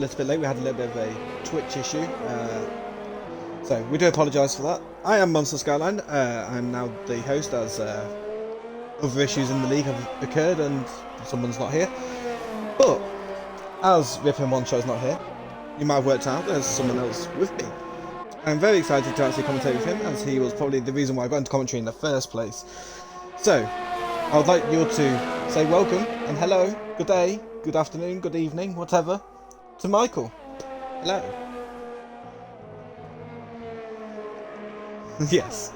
A little bit late. We had a little bit of a Twitch issue, so we do apologise for that. I am Monster Skyline. I'm now the host as other issues in the league have occurred and someone's not here. But as Rip One Show's not here, you might have worked out there's someone else with me. I'm very excited to actually commentate with him, as he was probably the reason why I got into commentary in the first place. So, I would like you to say welcome and hello, good day, good afternoon, good evening, whatever, to Michael. Hello. Yes.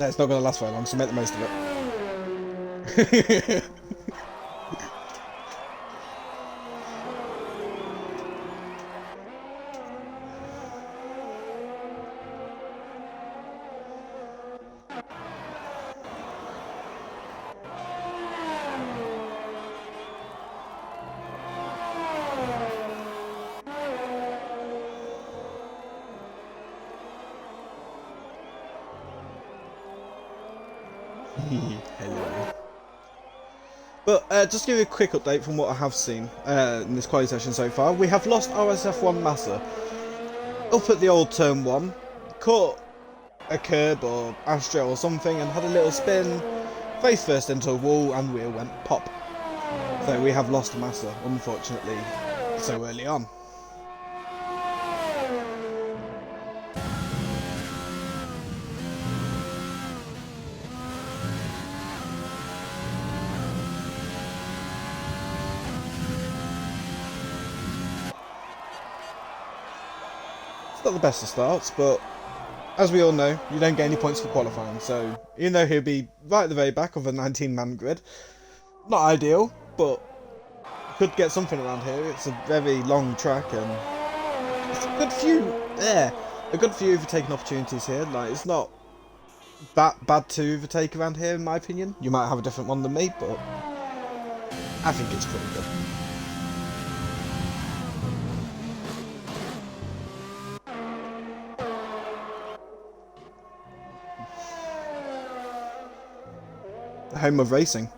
No, it's not going to last very long, so make the most of it. Hello. But just to give you a quick update from what I have seen in this quality session so far, we have lost RSF1 Massa up at the old turn 1, caught a curb or Astro or something and had a little spin, face first into a wall and wheel went pop. So we have lost Massa, unfortunately, so early on. It's not the best of starts, but as we all know, you don't get any points for qualifying, so even though he'll be right at the very back of a 19-man grid, not ideal, but could get something around here. It's a very long track and it's a good few overtaking opportunities here. Like, it's not that bad to overtake around here in my opinion. You might have a different one than me, but I think it's pretty good. The home of racing.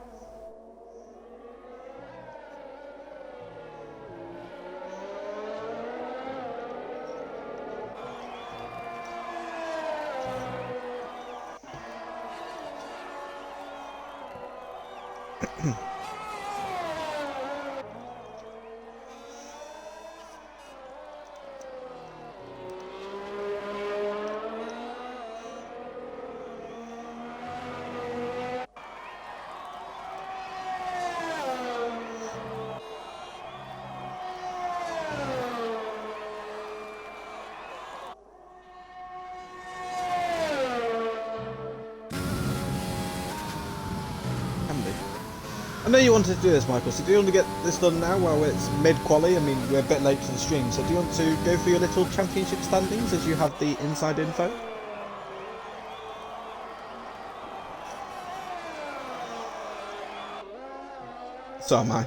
I know you wanted to do this, Michael, so do you want to get this done now while it's mid-quali? I mean, we're a bit late to the stream, so do you want to go for your little championship standings as you have the inside info? So am I.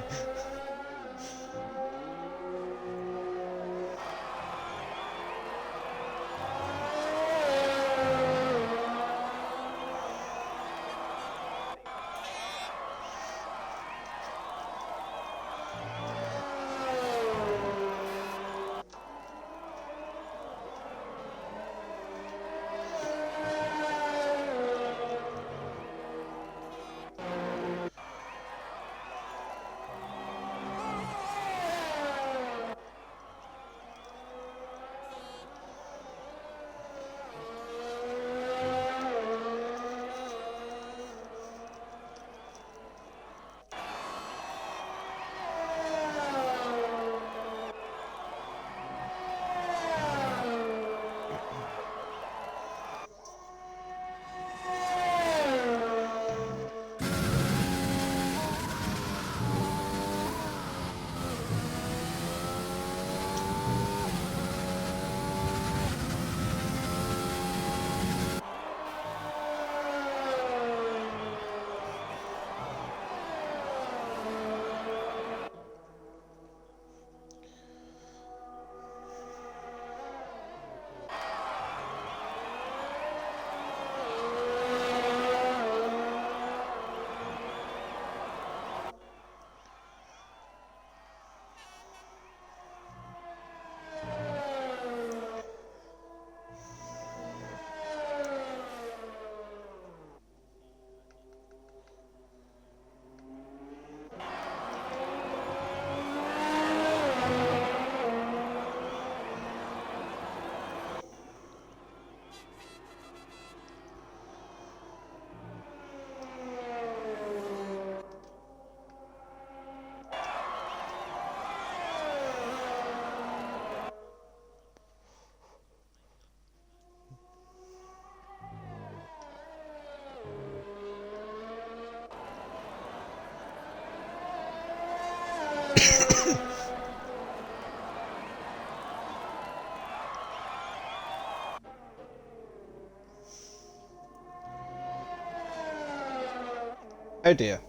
Oh dear.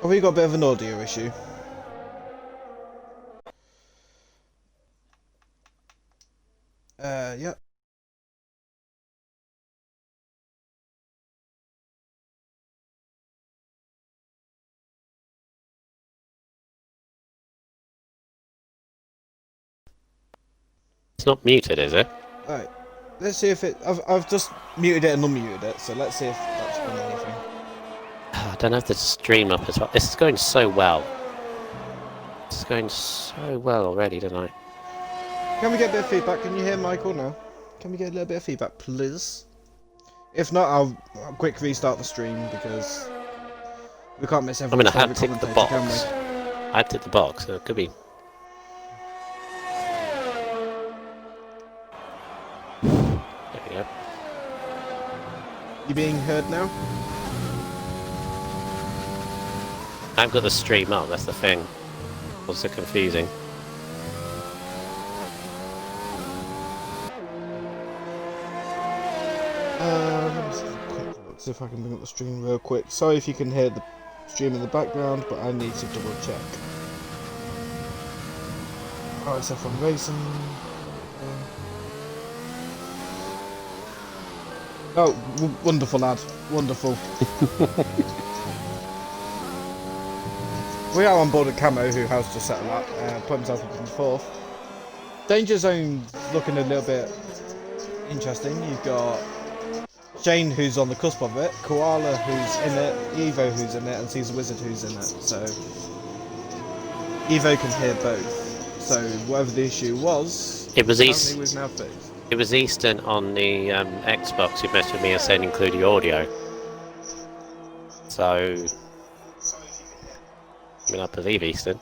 Have we got a bit of an audio issue? Yeah. It's not muted, is it? Alright. Let's see if it... I've just muted it and unmuted it, so let's see if that's done anything. I don't have the stream up as well. This is going so well. This is going so well already, don't I? Can we get a bit of feedback? Can you hear Michael now? Can we get a little bit of feedback, please? If not, I'll quick restart the stream because we can't miss every. I had ticked the box. I ticked the box, so it could be. There we go. You being heard now? I've got the stream up. That's the thing. What's so confusing? Let me see a quick look, see if I can bring up the stream real quick. Sorry if you can hear the stream in the background, but I need to double check. RSF1 racing. Oh, wonderful lad, wonderful. We are on board with Camo, who has just set a lap, put himself up in fourth. Danger Zone looking a little bit interesting. You've got Shane, who's on the cusp of it, Koala, who's in it, Evo, who's in it, and Caesar Wizard, who's in it. So Evo can hear both. So whatever the issue was, it was apparently we've now fixed. It was Easton on the Xbox who messaged me and said include the audio. So, I mean, I believe Easton.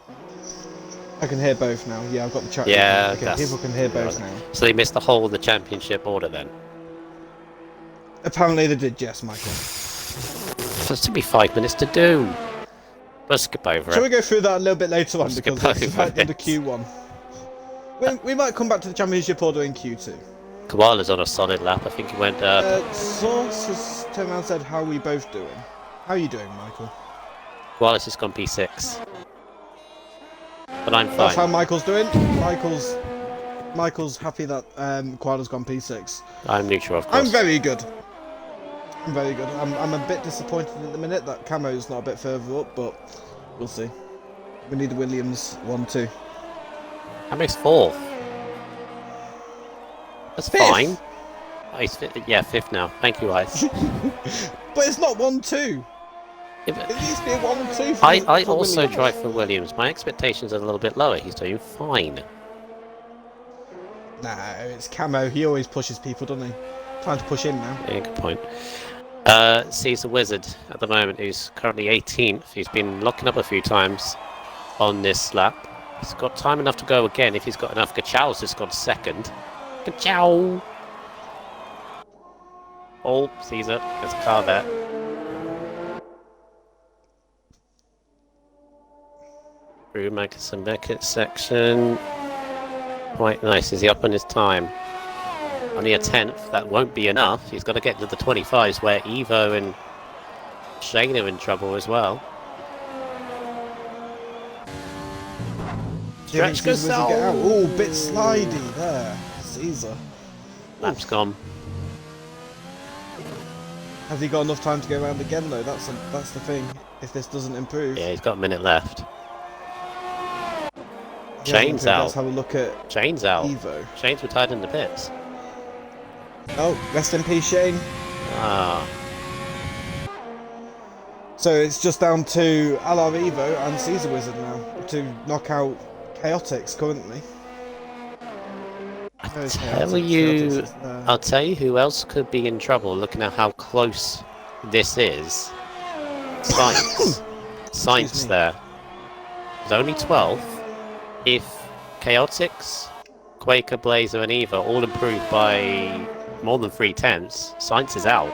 I can hear both now. Yeah, I've got the chat. Yeah, okay, people can hear both now. So they missed the whole of the championship order then? Apparently they did, yes, Michael. There's to be 5 minutes to do. We'll skip over it. Shall we go through that a little bit later on, We'll because it's right under Q1. We might come back to the championship order in Q2. Koala's on a solid lap. I think he went Source has turned around and said, how are we both doing? How are you doing, Michael? Koala's just gone P6. But I'm fine. That's how Michael's doing. Michael's happy that Koala's gone P6. I'm neutral, of course. I'm very good. I'm very good. I'm a bit disappointed at the minute that Camo's not a bit further up, but we'll see. We need the Williams 1-2. That makes 4th. That's Fifth. fine. Oh, he's yeah, 5th now. Thank you, Ice. But it's not 1-2. It needs to be a 1-2 for I for also Williams. drive for Williams. My expectations are a little bit lower. He's doing fine. No, it's Camo. He always pushes people, doesn't he? Trying to push him now. Yeah, good point. Caesar Wizard at the moment, who's currently 18th. He's been locking up a few times on this lap. He's got time enough to go again if he's got enough. Kachow's just gone second. Kachow! Oh, Caesar. There's a car there. Through Magnuson Beckett section. Quite nice. Is he up on his time? Only a 10th. That won't be enough. He's got to get to the 25s where Evo and Shane are in trouble as well. Stretch goes out. Oh, bit slidey there. Caesar. Lap's gone. Has he got enough time to go around again though? That's the thing. If this doesn't improve. Yeah, he's got a minute left. Yeah, Shane's out. Let's have a look at Shane's out. Evo. Shane's retired in the pits. Oh, rest in peace, Shane. Ah. So it's just down to LR Evo and Caesar Wizard now to knock out Chaotix currently. I'll tell you who else could be in trouble looking at how close this is. Science. Science there. There's only 12. If Chaotix, Quaker, Blazer and Eva all improve by more than 3/10, Science is out.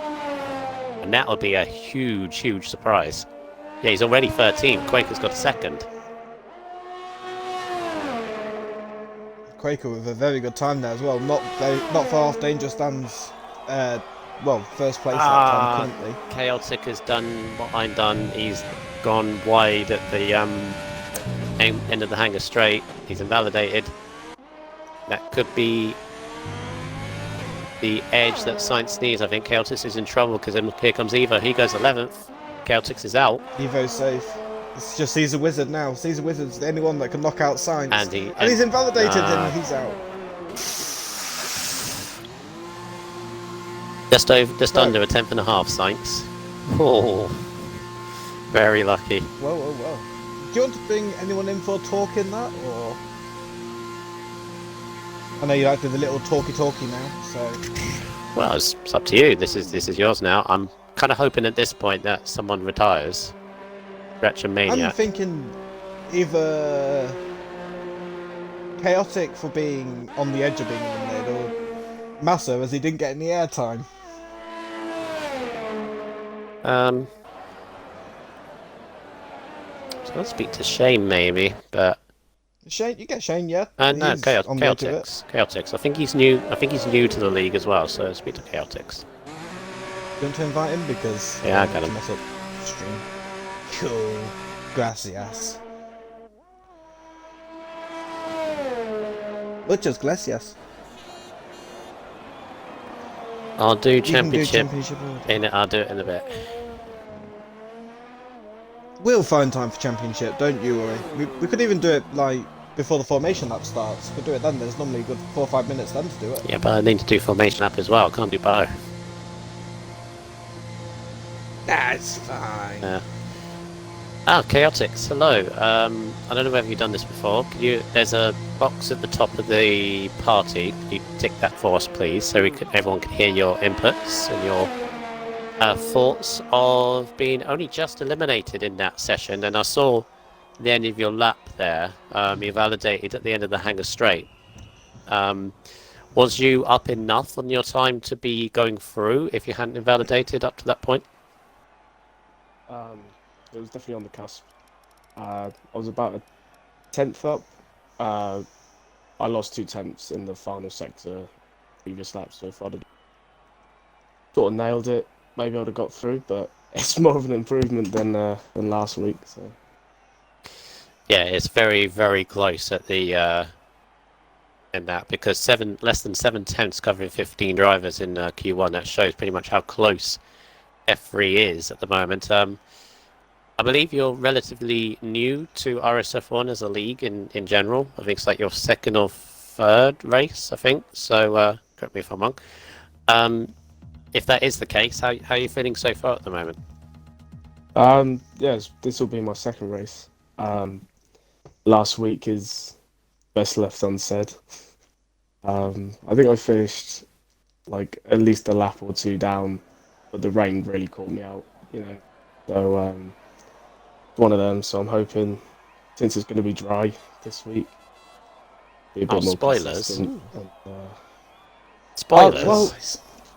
And that would be a huge, huge surprise. Yeah, he's already 13. Quaker's got a second. Quaker with a very good time there as well. Not far off Danger Stan's, first place that time currently. Chaotic has done what I've done. He's gone wide at the end of the hangar straight. He's invalidated. That could be the edge that Science needs. I think Chaotix is in trouble because here comes Evo. He goes 11th. Chaotix is out. Evo's safe. It's just Caesar Wizard now. Caesar Wizard's the only one that can knock out Science. And he's invalidated and he's out. Just under a 10th and a half, Science. Oh, very lucky. Well. Do you want to bring anyone in for a talk in that, or? I know you like to do the little talky now, so. Well, it's up to you. This is yours now. I'm kind of hoping at this point that someone retires. Retro-Maniac. I'm thinking either Chaotic for being on the edge of being eliminated, or Massa as he didn't get any airtime. So I'll speak to Shane maybe, but Shane, you get Shane, yeah? no, Chaotix. I think he's new. I think he's new to the league as well. So I'll speak to Chaotix. You want to invite him because I got him. Mess up stream. Cool. Gracias. Muchas gracias. I'll do championship. I'll do it in a bit. We'll find time for championship, don't you worry. We could even do it like before the formation lap starts. We could do it then. There's normally a good 4 or 5 minutes then to do it. Yeah, but I need to do formation lap as well. I can't do both. That's fine. Yeah. Chaotix, hello. I don't know whether you've done this before. There's a box at the top of the party. Could you tick that for us, please, so everyone can hear your inputs and your thoughts of being only just eliminated in that session. And I saw the end of your lap there. You validated at the end of the hangar straight. Was you up enough on your time to be going through if you hadn't invalidated up to that point? It was definitely on the cusp. I was about a 10th up. I lost 2 tenths in the final sector previous lap, so if I'd have sort of nailed it, maybe I'd have got through, but it's more of an improvement than last week. So yeah, it's very, very close at the in that, because less than 7 tenths covering 15 drivers in Q1. That shows pretty much how close F3 is at the moment. I believe you're relatively new to RSF1 as a league in general. I think it's like your 2nd or 3rd race, I think. So correct me if I'm wrong. If that is the case, how are you feeling so far at the moment? Yes, this will be my 2nd race. Last week is best left unsaid. I think I finished like at least a lap or 2 down, but the rain really caught me out, you know. So one of them. So I'm hoping, since it's going to be dry this week, be a bit more spoilers. consistent. Spoilers. Well,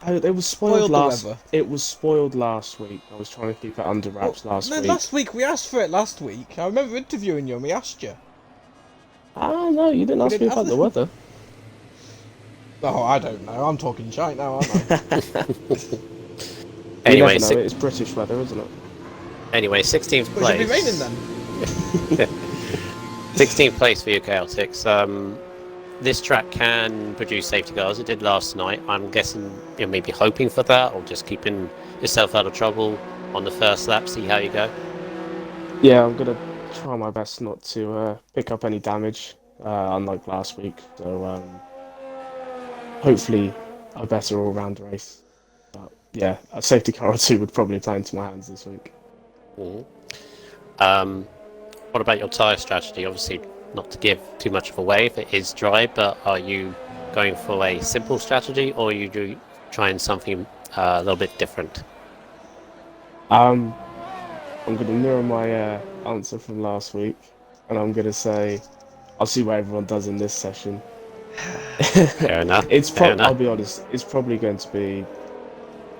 it was spoiled last. weather. It was spoiled last week. I was trying to keep it under wraps last week. Last week we asked for it. Last week I remember interviewing you and we asked you. Ah, no, you didn't ask me about the weather. Oh, I don't know. I'm talking shite now, aren't I? Anyway, it's British weather, isn't it? Anyway, 16th place. It should be raining then. 16th place for you, Chaotix. This track can produce safety cars. It did last night. I'm guessing you're maybe hoping for that, or just keeping yourself out of trouble on the first lap, see how you go. Yeah, I'm gonna try my best not to pick up any damage, unlike last week. So hopefully a better all-round race. But yeah, a safety car or 2 would probably play into my hands this week. Mm-hmm. What about your tyre strategy? Obviously, not to give too much of away if it is dry, but are you going for a simple strategy, or are you trying something a little bit different? I'm going to mirror my answer from last week, and I'm going to say I'll see what everyone does in this session. Fair enough. I'll be honest, it's probably going to be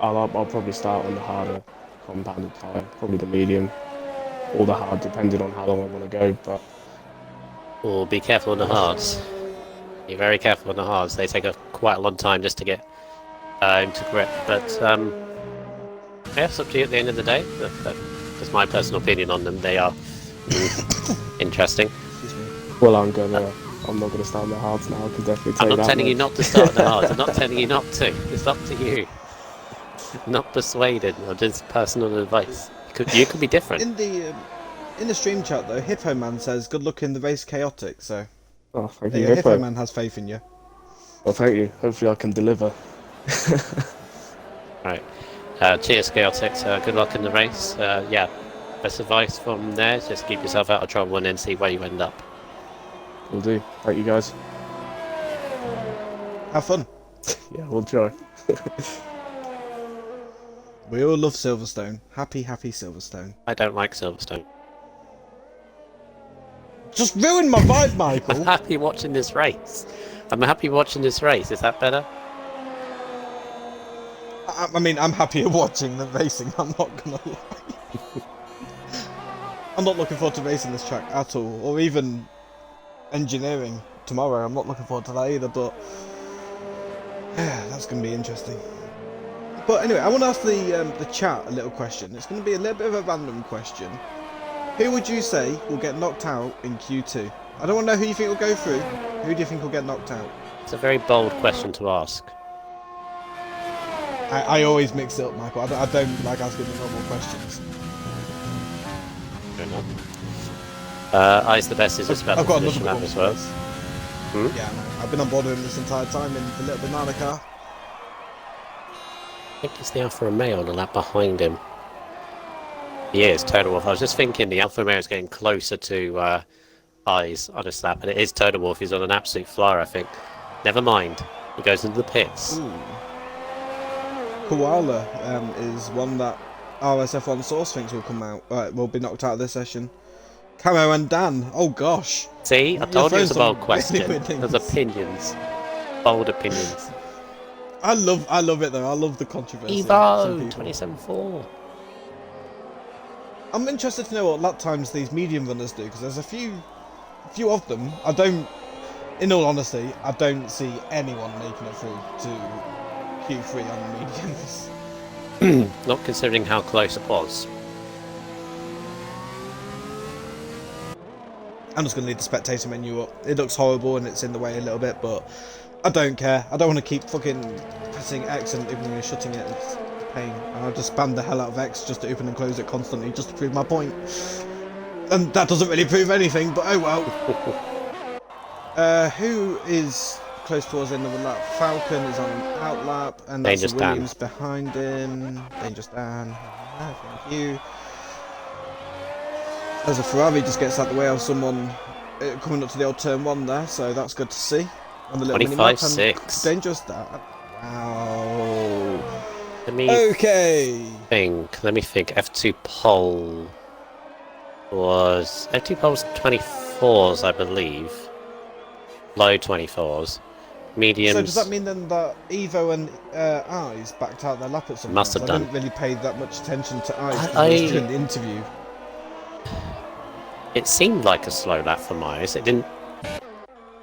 I'll probably start on the harder compounded tyre, probably the medium or the hard, depending on how long I want to go. But Oh, be careful on the hards. Be very careful on the hards. They take quite a long time just to get into grip. But yeah, it's up to you at the end of the day. That's my personal opinion on them. They are interesting. well, I'm not gonna start on the hards now. I can definitely tell I'm you not that telling you much. not to start on the hards. I'm not telling you not to. It's up to you. Not persuaded. Or just personal advice. You could be different. In the stream chat though, Hippo Man says, "Good luck in the race, chaotic." So, Oh, thank there you, you go, Hippo. Hippo Man has faith in you. Well, thank you. Hopefully, I can deliver. Right. Cheers, chaotic. Good luck in the race. Yeah. Best advice from there is just keep yourself out of trouble and then see where you end up. Will do. Thank you, guys. Have fun. Yeah, we'll try. We all love Silverstone. Happy, happy Silverstone. I don't like Silverstone. Just ruined my vibe, I'm Michael. happy watching this race. I'm happy watching this race. Is that better? I mean, I'm happier watching than racing. I'm not gonna lie. I'm not looking forward to racing this track at all, or even engineering tomorrow. I'm not looking forward to that either. But that's gonna be interesting. But anyway, I want to ask the chat a little question. It's going to be a little bit of a random question. Who would you say will get knocked out in Q2? I don't want to know who you think will go through. Who do you think will get knocked out? It's a very bold question to ask. I always mix it up, Michael. I don't like asking the normal questions. Fair enough. I's the best is a special I've got position another map one as well. first. Yeah, I've been on board with him this entire time in the little banana car. I think it's the Alfa Romeo on the lap behind him. He is, Total Wolf. I was just thinking the Alfa Romeo is getting closer to I's on this lap, and it is Total Wolf. He's on an absolute flyer, I think. Never mind. He goes into the pits. Ooh. Koala is one that RSF1 source thinks will come out. Will be knocked out of this session. Camo and Dan. Oh gosh. See, I told you it was a bold question. Really weird There's things. opinions. Bold opinions. I love it though. I love the controversy. Some Evo people. 27.4. I'm interested to know what lap times these medium runners do, because there's a few of them. In all honesty, I don't see anyone making it through to Q3 on the mediums. Not considering how close it was. I'm just going to leave the spectator menu up. It looks horrible and it's in the way a little bit, but I don't care. I don't want to keep fucking pressing X and opening and shutting it. It's a pain. And I'll just spam the hell out of X just to open and close it constantly just to prove my point. And that doesn't really prove anything, but oh well. Who is close towards the end of the lap? Falcon is on an out lap, and that's Dangerous Williams behind him. Dangerous Dan. Thank you. As a Ferrari just gets out the way of someone coming up to the old turn 1 there, so that's good to see. On the little mini-map, and 25.6. Dangerous Dan. Wow. Let me Okay. Let me think. F2 pole was 24s, I believe. Low 24s. Mediums. So does that mean then that Evo and Eyes backed out their lap at some point? Must have I done. didn't really pay that much attention to Eyes because I- I was doing the interview. It seemed like a slow lap for my eyes. It didn't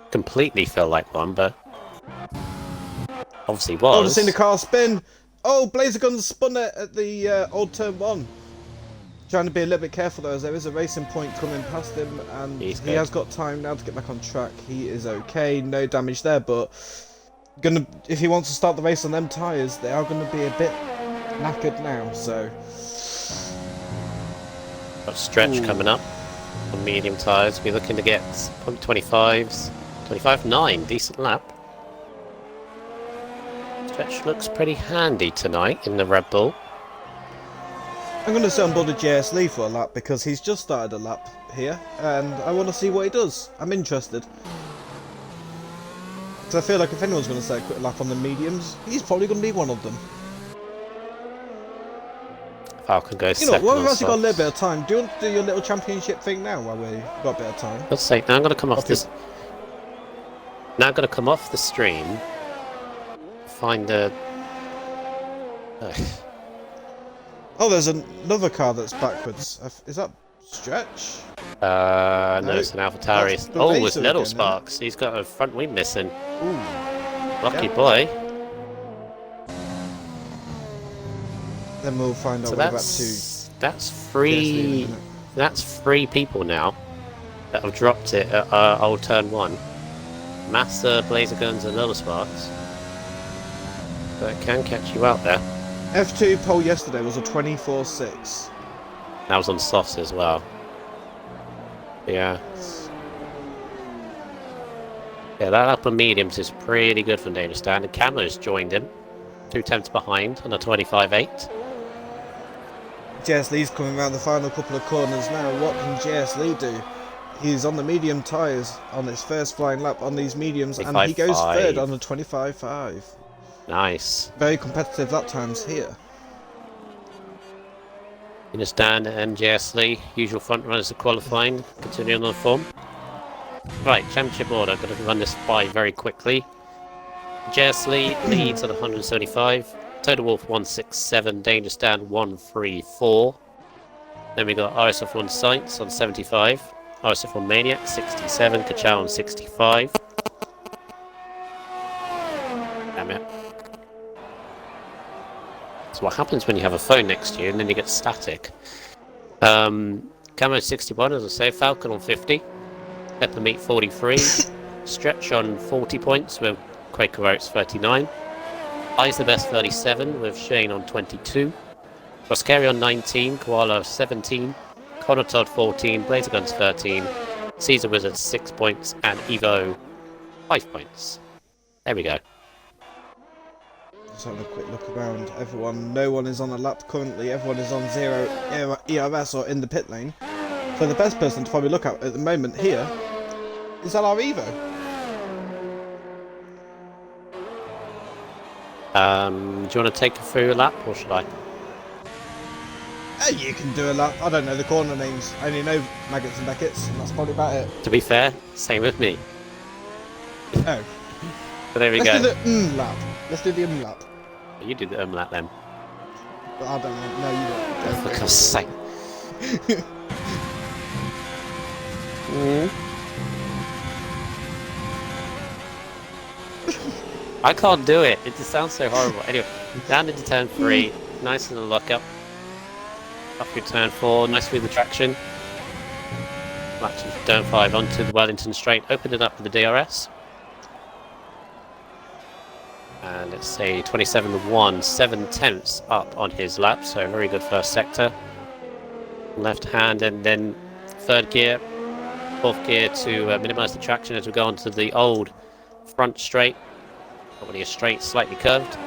completely feel like one, but obviously was. Oh, just seen the car spin. Oh, Blazer Guns spun it at the old turn 1. Trying to be a little bit careful though, as there is a racing point coming past him, and He's he good. has got time now to get back on track. He is okay, no damage there, but if he wants to start the race on them tyres, they are going to be a bit knackered now. So Got stretch Ooh. coming up on medium tyres. We're looking to get probably 25s. 25.9, decent lap. Stretch looks pretty handy tonight in the Red Bull. I'm going to sit on board a JS Lee for a lap because he's just started a lap here, and I want to see what he does. I'm interested. So I feel like if anyone's going to say a quick lap on the mediums, he's probably going to be one of them. Falcon goes You know, second well, on we've actually got a softs. little bit of time. Do you want to do your little championship thing now while we've got a bit of time? Let's say now I'm going to come off Okay. this. Now I'm going to come off the stream. Find the Oh, there's another car that's backwards. Is that Stretch? No, it's an AlphaTauri. That's Oh, Blazer it's Little again, isn't it? Sparks. He's got a front wing missing. Ooh. Lucky Yeah. boy. Then we'll find out So way back to that's PSV three. in a minute. That's 3 people now that have dropped it at old turn 1. Massa, Blazer Guns, and Little Sparks. So it can catch you out there. F2 pole yesterday was a 24.6. That was on softs as well. Yeah. Yeah, that upper mediums is pretty good from Danish Stand. And Camo's joined him. 2 tenths behind on a 25.8. JS Lee's coming around the final couple of corners now. What can JS Lee do? He's on the medium tyres on his first flying lap on these mediums, and he goes 25.5. third on the 25.5. Nice. Very competitive lap times here. Danish Stand and JS Lee, usual front runners of qualifying, continuing on the form. Right, championship order, going to run this by very quickly. JS Lee leads at 175. Total Wolf 167, Danger Stand 134. Then we got RSF1 Science on 75, RSF1 Maniac 67, Kachow on 65. Damn it. So what happens when you have a phone next to you and then you get static? Camo 61, as I say, Falcon on 50, Peppermeat 43, Stretch on 40 points with Quaker Oats 39. I's the best 37 with Shane on 22. Roscari on 19, Koala 17, Connor Todd 14, Blazer Guns 13, Caesar Wizard 6 points, and Evo 5 points. There we go. Just having a quick look around. Everyone, no one is on a lap currently. Everyone is on 0 ERS or in the pit lane. So the best person to probably look at the moment here is our Evo. Do you want to take a through a lap, or should I? You can do a lap. I don't know the corner names. I only know Maggots and Beckett's, and that's probably about it. To be fair, same with me. Oh. But there we Let's go. do the lap. Let's do the lap. You do the lap then. But I don't know. No, you don't. For God's sake. I can't do it. It just sounds so horrible. Anyway, down into turn 3. Nice in the lockup. Up through turn 4. Nice with the traction. Back to turn 5 onto the Wellington straight. Open it up with the DRS. And let's say 27.1, 7 tenths up on his lap. So very good first sector. Left hand and then third gear. Fourth gear to minimise the traction as we go onto the old front straight. Probably a straight, slightly curved.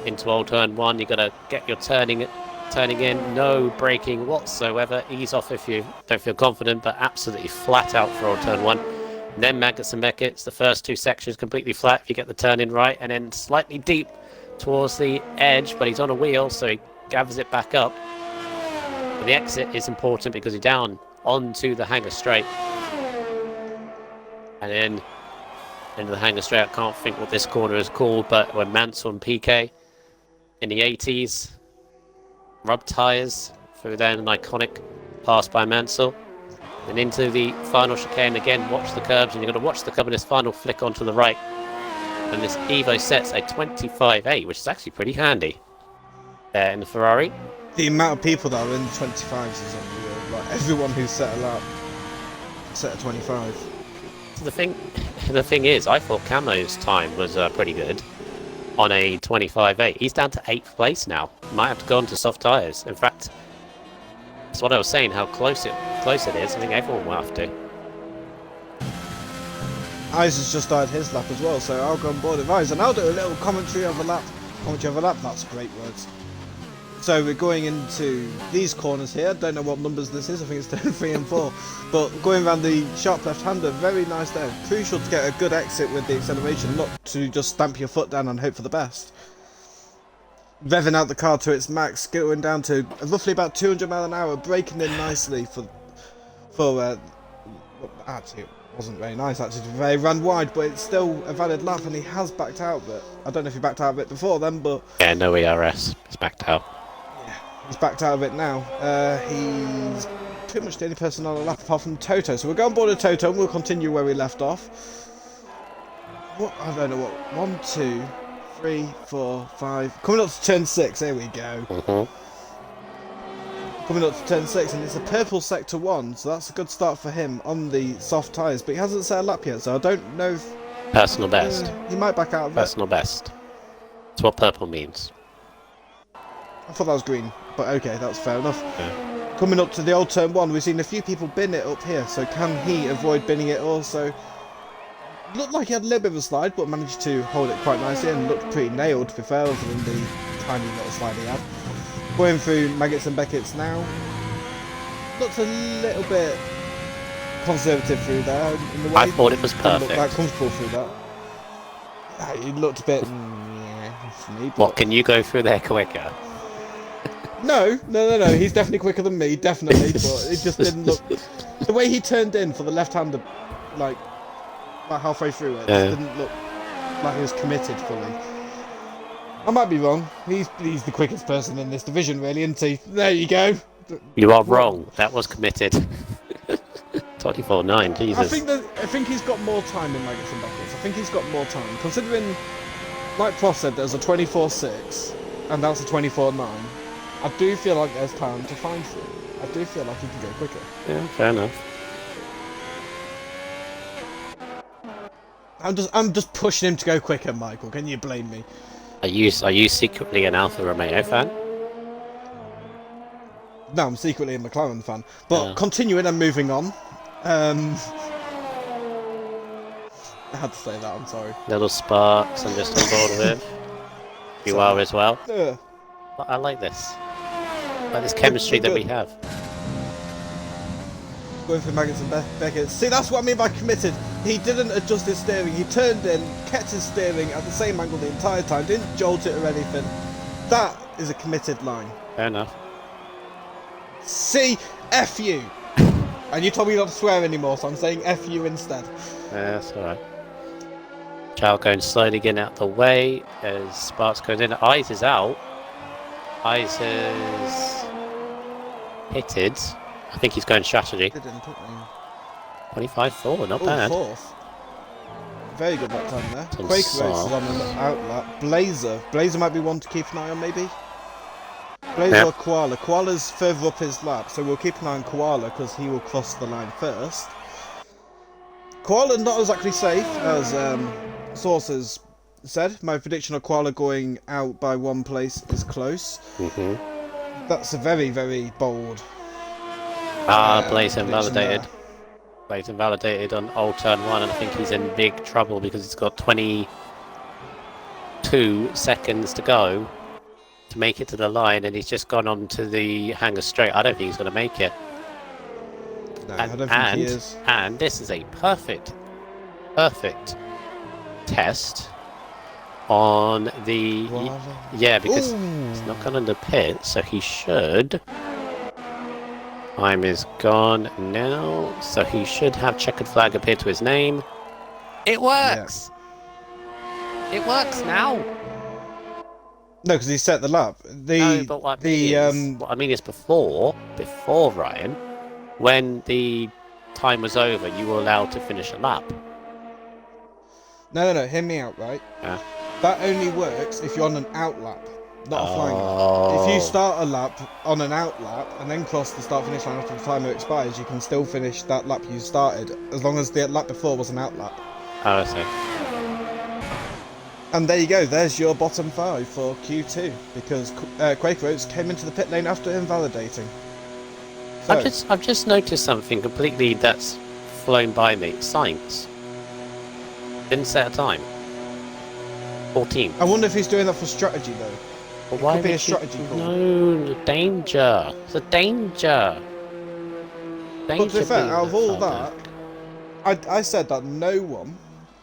Into old turn 1, you've got to get your turning in. No braking whatsoever. Ease off if you don't feel confident, but absolutely flat out for old turn 1. And then Maggots and Beckett's, the first 2 sections completely flat if you get the turn in right, and then slightly deep towards the edge, but he's on a wheel, so he gathers it back up. But the exit is important because you're down onto the hanger straight. And then into the hanger straight, I can't think what this corner is called, but when Mansell and PK in the 80s, rub tyres through then an iconic pass by Mansell. And into the final chicane again, watch the curbs, and you've got to watch the curb in this final flick onto the right. And this Evo sets a 25.8, which is actually pretty handy there in the Ferrari. The amount of people that are in the 25s is unreal. Like everyone who's set a lap set a 25. So the thing is, I thought Camo's time was pretty good on a 25.8. He's down to 8th place now. Might have to go on to soft tyres. In fact, that's what I was saying, how close it is. I think everyone will have to. Eyes has just started his lap as well, so I'll go on board with Eyes, and I'll do a little commentary of a lap. That's great words. So we're going into these corners here. Don't know what numbers this is. I think it's turn 3 and 4. But going around the sharp left-hander, very nice there. Crucial to get a good exit with the acceleration, not to just stamp your foot down and hope for the best. Revving out the car to its max, going down to roughly about 200 mph, braking in nicely for actually Wasn't very nice actually. He ran wide, but it's still a valid lap, and he has backed out of it. I don't know if he backed out of it before then, but Yeah, no ERS. He's backed out. yeah, he's backed out of it now. He's pretty much the only person on the lap apart from Toto. So we'll go on board with Toto, and we'll continue where we left off. What? I don't know what. 1, 2, 3, 4, 5. Coming up to turn 6. There we go. Coming up to turn 6, and it's a purple sector 1, so that's a good start for him on the soft tyres. But he hasn't set a lap yet, so I don't know if... Personal best. He might back out of Personal best. That's what purple means. I thought that was green, but okay, that's fair enough. Yeah. Coming up to the old turn 1, we've seen a few people bin it up here, so can he avoid binning it also? Looked like he had a little bit of a slide, but managed to hold it quite nicely and looked pretty nailed, to be fair, other than the tiny little slide he had. Going through Maggots and Beckett's now. Looks a little bit conservative through there in the way. I thought it was perfect. Looked that comfortable through that. He looked a bit yeah for me. But... What, can you go through there quicker? No. He's definitely quicker than me, definitely. But it just didn't look. The way he turned in for the left-hander, like about halfway through it, just didn't look like he was committed fully. I might be wrong. He's the quickest person in this division, really, isn't he? There you go. You are wrong. That was committed. 24.9, Jesus. I think he's got more time in Maggots and Beckett's. I think he's got more time. Considering, like Prof said, there's a 24.6, and that's a 24.9. I do feel like there's time to find through. I do feel like he can go quicker. Yeah, fair enough. I'm just pushing him to go quicker, Michael. Can you blame me? Are you secretly an Alfa Romeo fan? No, I'm secretly a McLaren fan. But continuing and moving on. I had to say that, I'm sorry. Little sparks I'm just on board with. You are as well. Yeah. I like this. I like this chemistry that we have. Going for Maggots and Beckett. See, that's what I mean by committed. He didn't adjust his steering. He turned in, kept his steering at the same angle the entire time, didn't jolt it or anything. That is a committed line. Fair enough. See, F you. And you told me not to swear anymore, so I'm saying F you instead. Yeah, that's alright. Child going slowly getting out the way as Sparks goes in. Eyes is out. Eyes is hitted. I think he's going strategy. 25.4, not bad. Fourth. Very good that time there. Some Quaker Race is soft. on an outlap. Blazer might be one to keep an eye on, maybe. Blazer or Koala. Koala's further up his lap, so we'll keep an eye on Koala because he will cross the line first. Koala not exactly safe, as sources said. My prediction of Koala going out by one place is close. That's a very, very bold. Blaze invalidated. Blaze invalidated on old turn 1, and I think he's in big trouble because he's got 22 seconds to go to make it to the line, and he's just gone on to the hanger straight. I don't think he's going to make it. No, I don't think he is. And this is a perfect test on the... Yeah, because he's not gone in the pit, so he should... Time is gone now, so he should have checkered flag appear to his name. It works! Yeah. It works now! No, because he set the lap. No, but what I mean is before Ryan, when the time was over, you were allowed to finish a lap. No, hear me out, right? Yeah. That only works if you're on an out lap, not a flying lap. If you start a lap on an out lap and then cross the start-finish line after the timer expires, you can still finish that lap you started, as long as the lap before was an out lap. Oh, I see. And there you go, there's your bottom 5 for Q2, because Quaker Oats came into the pit lane after invalidating. So, I've just noticed something completely that's flown by me. Science. Didn't set a time. 14. I wonder if he's doing that for strategy, though. But why could be a strategy call. No, danger. It's a danger. But to be fair, out of all that, I said that no one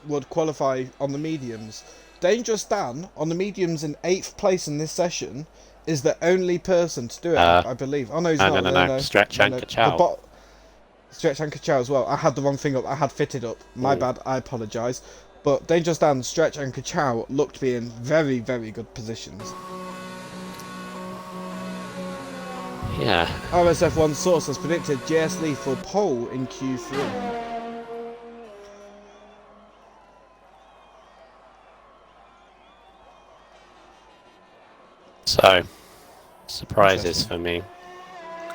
would qualify on the mediums. Dangerous Dan, on the mediums in 8th place in this session, is the only person to do it, I believe. Oh, no, he's not. No. Stretch anchor chow. Stretch and Kachow as well. I had the wrong thing up. I had fitted up. My bad. I apologise. But Dangerous Dan, Stretch and Kachow looked to be in very, very good positions. Yeah. RSF1 source has predicted JS Lee for pole in Q3. So, surprises for me.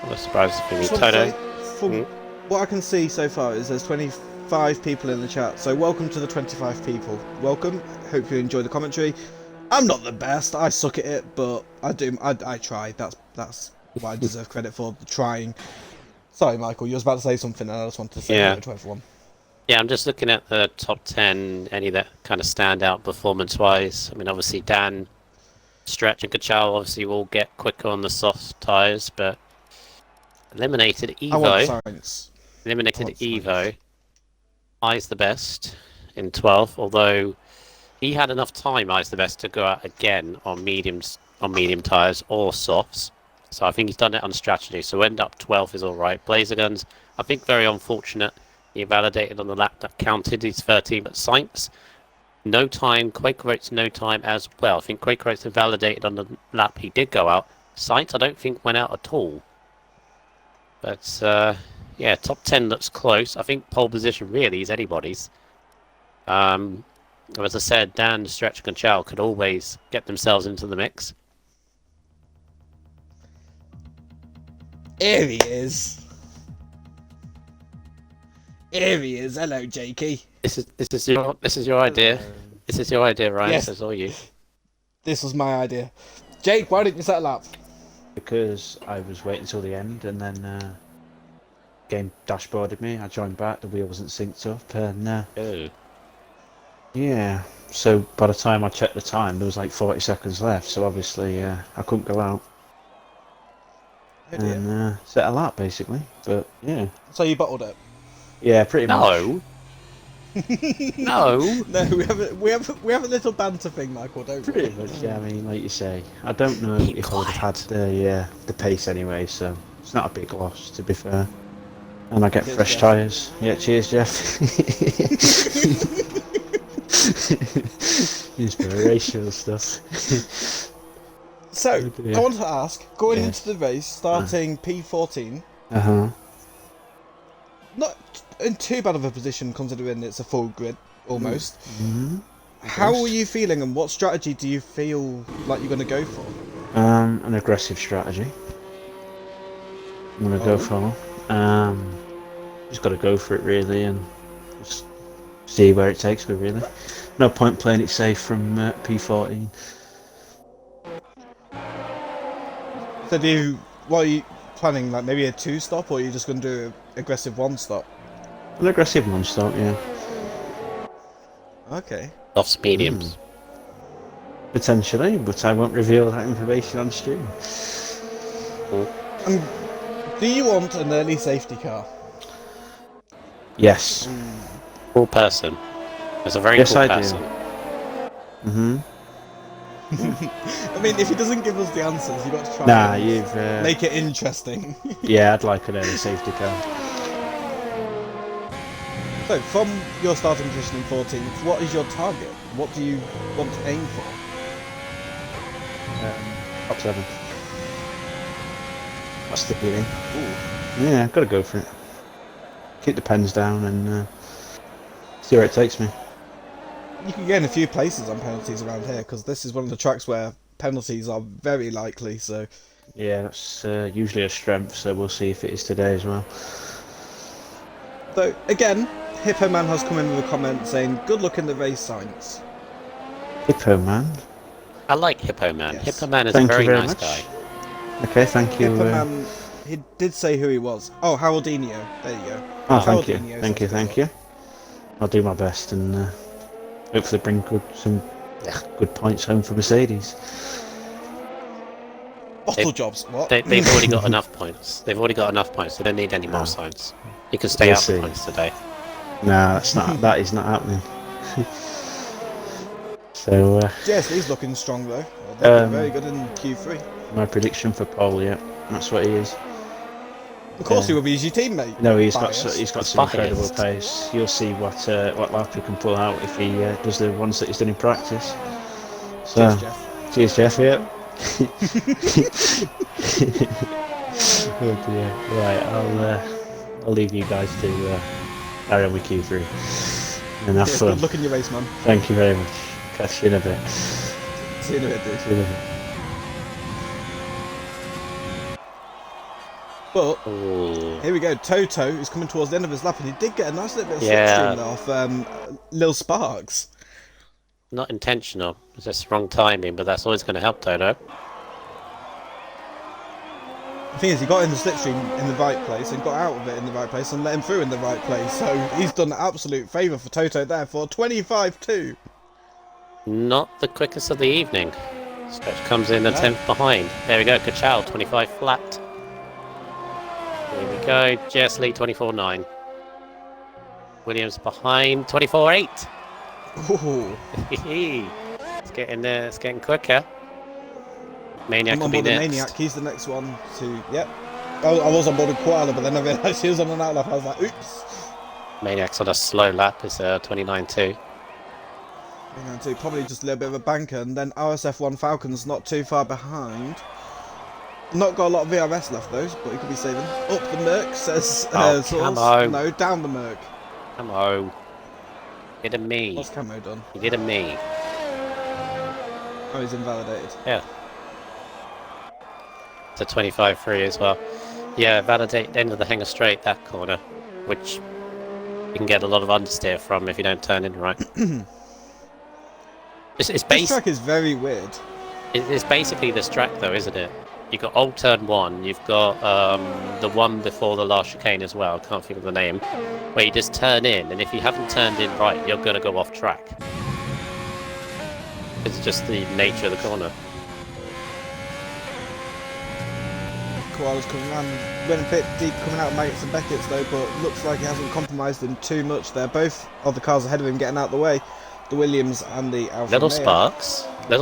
What surprises for me, Toto? From what I can see so far is there's 25 people in the chat. So welcome to the 25 people. Welcome. Hope you enjoy the commentary. I'm not the best. I suck at it, but I do. I try. That's what I deserve credit for, trying. Sorry, Michael. You was about to say something, and I just wanted to say hello to everyone. Yeah, I'm just looking at the top 10. Any that kind of stand out performance-wise. I mean, obviously Dan, Stretch, and Kachow obviously will get quicker on the soft tyres, but eliminated Evo. I want science. Eliminated Evo. I's the best in 12th, although he had enough time. I's the best to go out again on medium tyres or softs. So I think he's done it on strategy. So end up 12th is all right. Blazer Guns, I think very unfortunate. He validated on the lap that counted. He's 13, but Saints, no time. Quaker Oats, no time as well. I think Quaker Oats validated on the lap he did go out. Saints, I don't think went out at all. But yeah, top 10 looks close. I think pole position really is anybody's. As I said, Dan, Stretch, and Kachow could always get themselves into the mix. Here he is. Here he is. Hello, Jakey. This is your idea. This is your idea, Ryan. Yes. Says all you. This was my idea. Jake, why didn't you settle up? Because I was waiting till the end, and then game dashboarded me. I joined back. The wheel wasn't synced up, and yeah. So by the time I checked the time, there was like 40 seconds left. So obviously, I couldn't go out. And set a lap basically, but yeah. So you bottled it? Yeah, pretty much. No, no. We have a little banter thing, Michael. Don't we? Pretty much. Yeah, I mean, like you say, I don't know if I would have had the pace anyway, so it's not a big loss to be fair. And I get fresh tyres. Yeah, cheers, Jeff. Inspirational stuff. So, I want to ask, going into the race, starting P14, not in too bad of a position considering it's a full grid, almost. How are you feeling and what strategy do you feel like you're going to go for? An aggressive strategy. I'm going to go for. Just got to go for it really and just see where it takes me really. No point playing it safe from P14. So what are you planning, like maybe a 2-stop, or are you just going to do an aggressive 1-stop? An aggressive 1-stop, yeah. Okay. Softs, mediums. Potentially, but I won't reveal that information on stream. Do you want an early safety car? Yes. Cool person. That's a very cool person. I mean, if he doesn't give us the answers, you've got to try and make it interesting. Yeah, I'd like an early safety car. So, from your starting position in 14th, what is your target? What do you want to aim for? Top 7. That's the feeling. Yeah, I've got to go for it. Keep the pens down and see where it takes me. You can gain a few places on penalties around here, because this is one of the tracks where penalties are very likely, so... Yeah, that's usually a strength, so we'll see if it is today as well. So, again, Hippo Man has come in with a comment saying, good luck in the race, Science. Hippo Man? I like Hippo Man. Yes. Hippo Man is a very nice guy. Okay, thank you. Hippo Man, he did say who he was. Oh, Haroldinho. There you go. Oh, thank you. I'll do my best and hopefully bring some good points home for Mercedes. Bottle jobs, what? They've already got enough points. They've already got enough points. They don't need any more signs. You can stay out the points today. No, that's not. That is not happening. So. Yes, he's looking strong though. Very good in Q3. My prediction for pole, yeah, that's what he is. Of course he will be. He's your teammate. No, he's Biased. got some incredible Biased. pace. You'll see what lap he can pull out if he does the ones that he's done in practice. So, Cheers, Jeff. cheers, Jeff. Yeah. Oh dear. Right, I'll leave you guys to carry on with Q3 and have fun. Good luck in your race, man. Thank you very much. Catch you in a bit. See you in a bit, dude. See you in a bit. But Ooh. here we go. Toto is coming towards the end of his lap, and he did get a nice little bit of Yeah. slipstream there off Lil Sparks. Not intentional. It's just wrong timing, but that's always going to help Toto. The thing is, he got in the slipstream in the right place and got out of it in the right place and let him through in the right place. So he's done an absolute favour for Toto there for 25-2. Not the quickest of the evening. Stretch comes in a tenth behind. There we go. Kachal, 25 flat. Here we go. Jessley, 24.9. Williams behind, 24.8. Ooh. It's getting there. It's getting quicker. Maniac I'm will on be board the next. Maniac. He's the next one to... Yep. I was on board with Koala, but then I realised he was on an outlap. I was like, oops. Maniac's on a slow lap. It's 29.2. Probably just a little bit of a banker, and then RSF1 Falcon's not too far behind. Not got a lot of VRS left though, but he could be saving. Up the Merc, says Oh, Source. camo. No, down the Merc. Come on. Did a me. What's Camo done? He did a me. Oh, he's invalidated. Yeah. It's a 25-3 as well. Yeah, validate end of the hanger straight, that corner, which you can get a lot of understeer from if you don't turn in right. It's This track is very weird. It's basically this track though, isn't it? You've got Old Turn 1, you've got the one before the last chicane as well, can't think of the name, where you just turn in, and if you haven't turned in right, you're going to go off track. It's just the nature of the corner. Koala's coming around, went a bit deep coming out of Maggots and Beckett's though, but looks like he hasn't compromised him too much there. Both of the cars ahead of him getting out of the way, the Williams and the Alfa Little Romeo.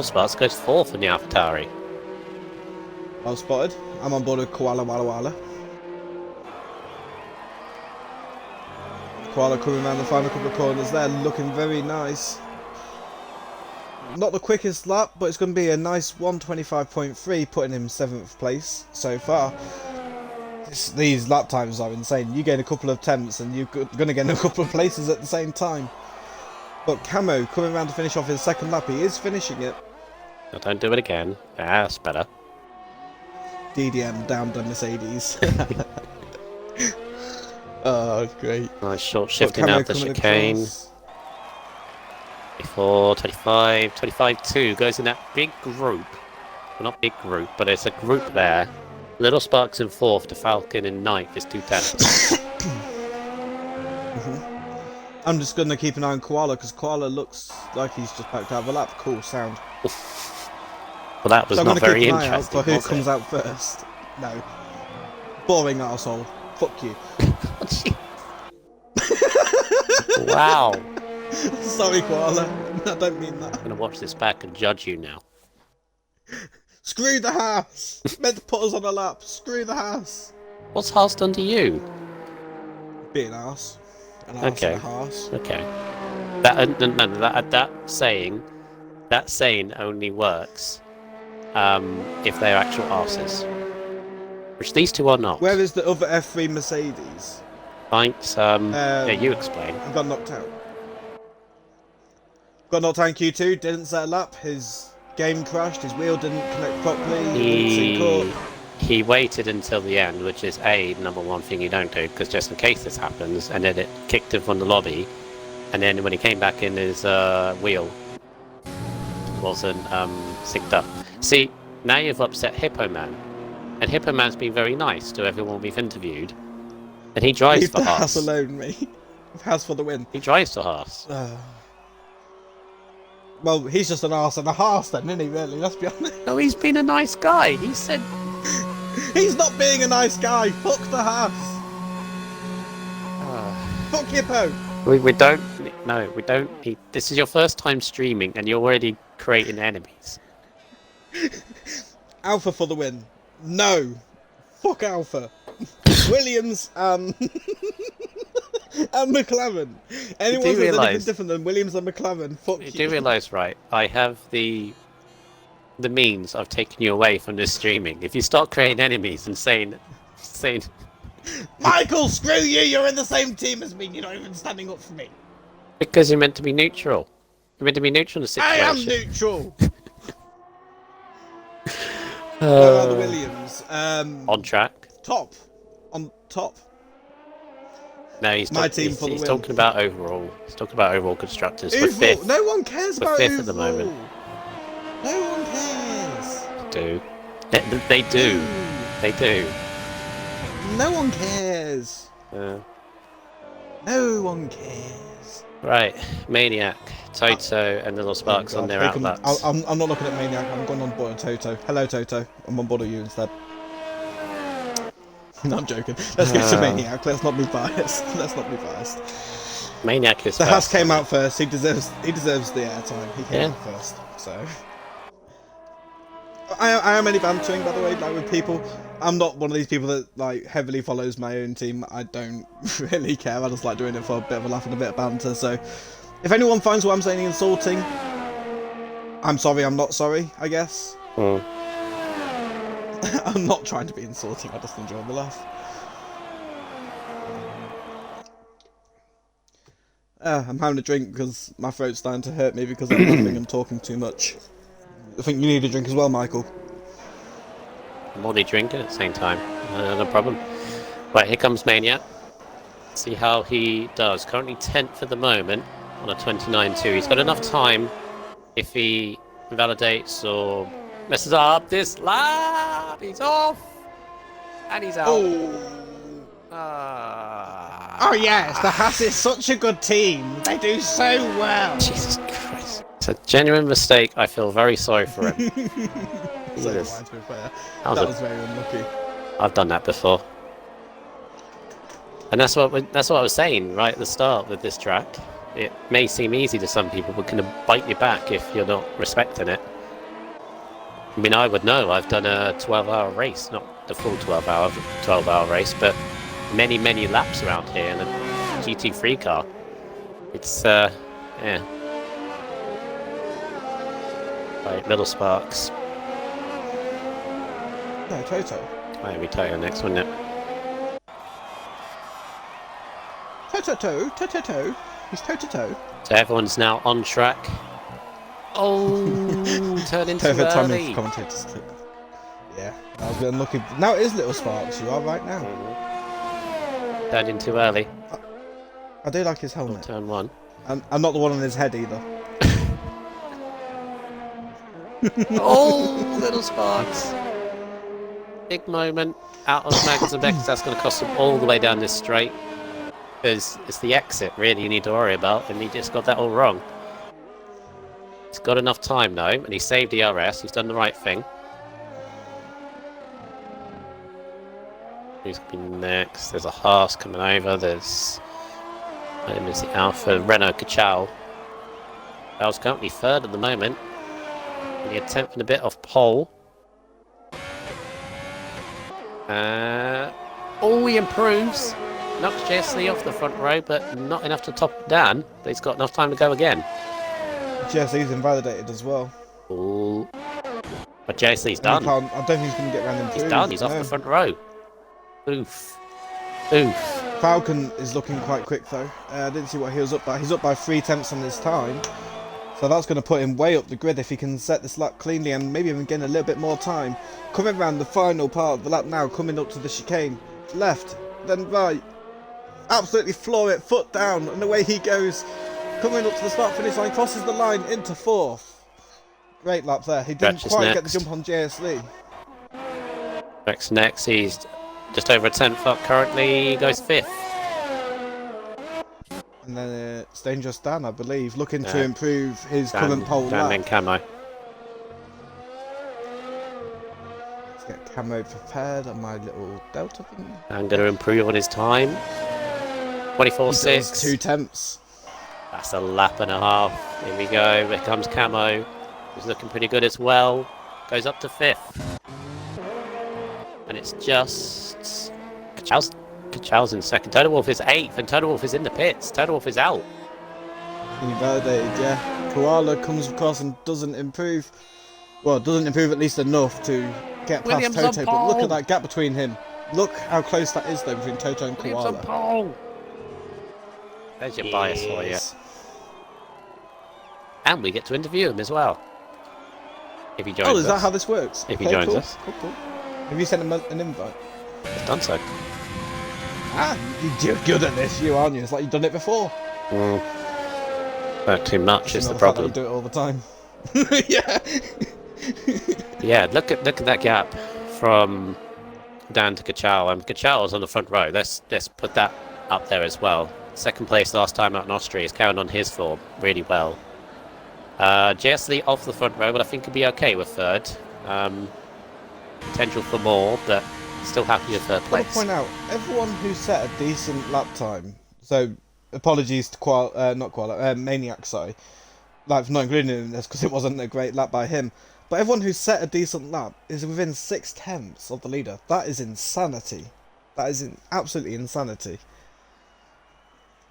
Sparks goes fourth in the AlphaTauri. Well spotted. I'm on board with Koala Walla Walla. Koala coming around the final couple of corners there, looking very nice. Not the quickest lap, but it's going to be a nice 125.3, putting him 7th place so far. These lap times are insane. You gain a couple of tenths and you're going to gain a couple of places at the same time. But Camo coming around to finish off his second lap. He is finishing it. No, don't do it again. That's better. DDM down the Mercedes. Oh, great. Nice short shifting out the chicane. Across. 24, 25, 25-2 goes in that big group. Well, not big group, but it's a group there. Little Sparks in 4th, to Falcon in 9th is 2 tenths. I'm just going to keep an eye on Koala, because Koala looks like he's just backed out of a lap. Cool sound. Well, that was So I'm not going to very keep an eye out interesting, for who was comes it? out first. No. Boring arsehole. Fuck you. Wow. Sorry, Koala. I don't mean that. I'm going to watch this back and judge you now. Screw the Haas! Meant to put us on a lap. Screw the Haas. What's Haas done to you? Be an arse. An arse Okay. and a Haas. Okay. That saying only works if they're actual arses. Which these two are not. Where is the other F3 Mercedes? Right, yeah, you explain. He got knocked out. Got knocked out in Q2, didn't set a lap, his game crashed, his wheel didn't connect properly, He waited until the end, which is number one thing you don't do, because just in case this happens, and then it kicked him from the lobby, and then when he came back in, his wheel wasn't synced up. See, now you've upset Hippo Man, and Hippo Man's been very nice to everyone we've interviewed, and he drives Leave for the Haas. Haas alone, mate. Haas for the win. He drives for Haas. Well, he's just an arse and a Haas then, isn't he, really? Let's be honest. No, he's been a nice guy. He said... He's not being a nice guy. Fuck the Haas. Fuck Hippo. We don't... No, we don't... This is your first time streaming, and you're already creating enemies. Alpha for the win. No. Fuck Alpha. Williams and McLaren. Anyone says anything different than Williams and McLaren, fuck you. Do realise, right? I have the means of taking you away from this streaming. If you start creating enemies and saying, Michael, screw you! You're in the same team as me. You're not even standing up for me. Because you're meant to be neutral. You're meant to be neutral in the situation. I am neutral. Where are the Williams? On track. On top. No, he's talking about overall. He's talking about overall constructors. We're fifth. No one cares about fifth at the moment. No one cares. They do. They do. No one cares. No one cares. Right, Maniac, Toto, and Little Sparks on their outlets. I'm not looking at Maniac. I'm going on board with Toto. Hello, Toto. I'm on board with you instead. No, I'm joking. Let's get to Maniac. Let's not be biased. Maniac is the first. Haas came out first. He deserves the airtime. He came out first. So I am only bantering, by the way, like with people. I'm not one of these people that like heavily follows my own team. I don't really care. I just like doing it for a bit of a laugh and a bit of banter. So if anyone finds what I'm saying insulting, I'm sorry. I'm not sorry, I guess. I'm not trying to be insulting. I just enjoy the laugh. I'm having a drink because my throat's starting to hurt me because I'm laughing and talking too much. I think you need a drink as well, Michael. I'm already drinking at the same time. No problem. Right, here comes Maniac. See how he does. Currently 10th at the moment on a 29.2. He's got enough time if he validates or messes up this lap. He's off. And he's out. Oh yes, the Haas is such a good team. They do so well. Jesus Christ. It's a genuine mistake. I feel very sorry for him. That was very unlucky. I've done that before. And that's what I was saying right at the start with this track. It may seem easy to some people, but can bite you back if you're not respecting it. I mean, I would know. I've done a 12-hour race, not the full 12-hour race, but many laps around here in a GT3 car. It's yeah. Right, Little Sparks. No, Toto. Right, we Toto next one now. Toto. He's Toto. So everyone's now on track. Oh, turn into perfect early. timing for commentators. Yeah, I was getting lucky. Now it is Little Sparks. You are right now. Turned in too early. I do like his helmet. Turn one. And not the one on his head either. Oh, Little Sparks. Big moment out of Magnussen. That's going to cost him all the way down this straight. Because it's the exit, really, you need to worry about, and he just got that all wrong. He's got enough time, though, and he saved the RS. He's done the right thing. Who's going to be next? There's a Haas coming over. There's the Alpha Renault Cachal. Bell's currently third at the moment. And he had 10th and a bit off pole. Oh, he improves. Knocks JSC off the front row, but not enough to top it down. But he's got enough time to go again. JSC's invalidated as well. Ooh. But JSC's done. I don't think he's going to get round in two. He's done. He's off the front row. Oof. Falcon is looking quite quick though. I didn't see what he was up by. He's up by 3 tenths on his time. So that's going to put him way up the grid if he can set this lap cleanly and maybe even gain a little bit more time. Coming around the final part of the lap now, coming up to the chicane. Left, then right. Absolutely floor it, foot down, and away he goes. Coming up to the start finish line, crosses the line into 4th. Great lap there. He didn't quite get the jump on JSC. Next, he's just over a 10th up currently, he goes 5th. And then it's Dangerous Dan, I believe, looking to improve his current pole lap. Dan Camo. Let's get Camo prepared on my little Delta thing. I'm going to improve on his time. 24.6. 2 tenths. That's a lap and a half. Here we go. Here comes Camo. He's looking pretty good as well. Goes up to 5th. And it's just Kachal's in second. Total Wolf is 8th, and Total Wolf is in the pits. Total Wolf is out. Invalidated, yeah. Koala comes across and doesn't improve. Well, doesn't improve at least enough to get past Williams Toto. on But look pole. at that gap between him. Look how close that is, though, between Toto and Koala. There's your bias for you. And we get to interview him as well. If he joins us. Oh, is that how this works? If he joins cool. us. Cool. Have you sent him an invite? He's done so. You're good at this, you aren't you? It's like you've done it before. Not too much is the fact problem. that you do it all the time. Yeah. Yeah, look at that gap from Dan to Kachal. And Kachal's on the front row. Let's put that up there as well. Second place last time out in Austria. He's carrying on his form really well. JSL off the front row, but I think he'll be okay with third. Potential for more, but still happy with third I place. want to point out, everyone who set a decent lap time, so apologies to Maniac, sorry, like for not including him in this because it wasn't a great lap by him, but everyone who set a decent lap is within 6/10 of the leader. That is insanity. That is absolutely insanity.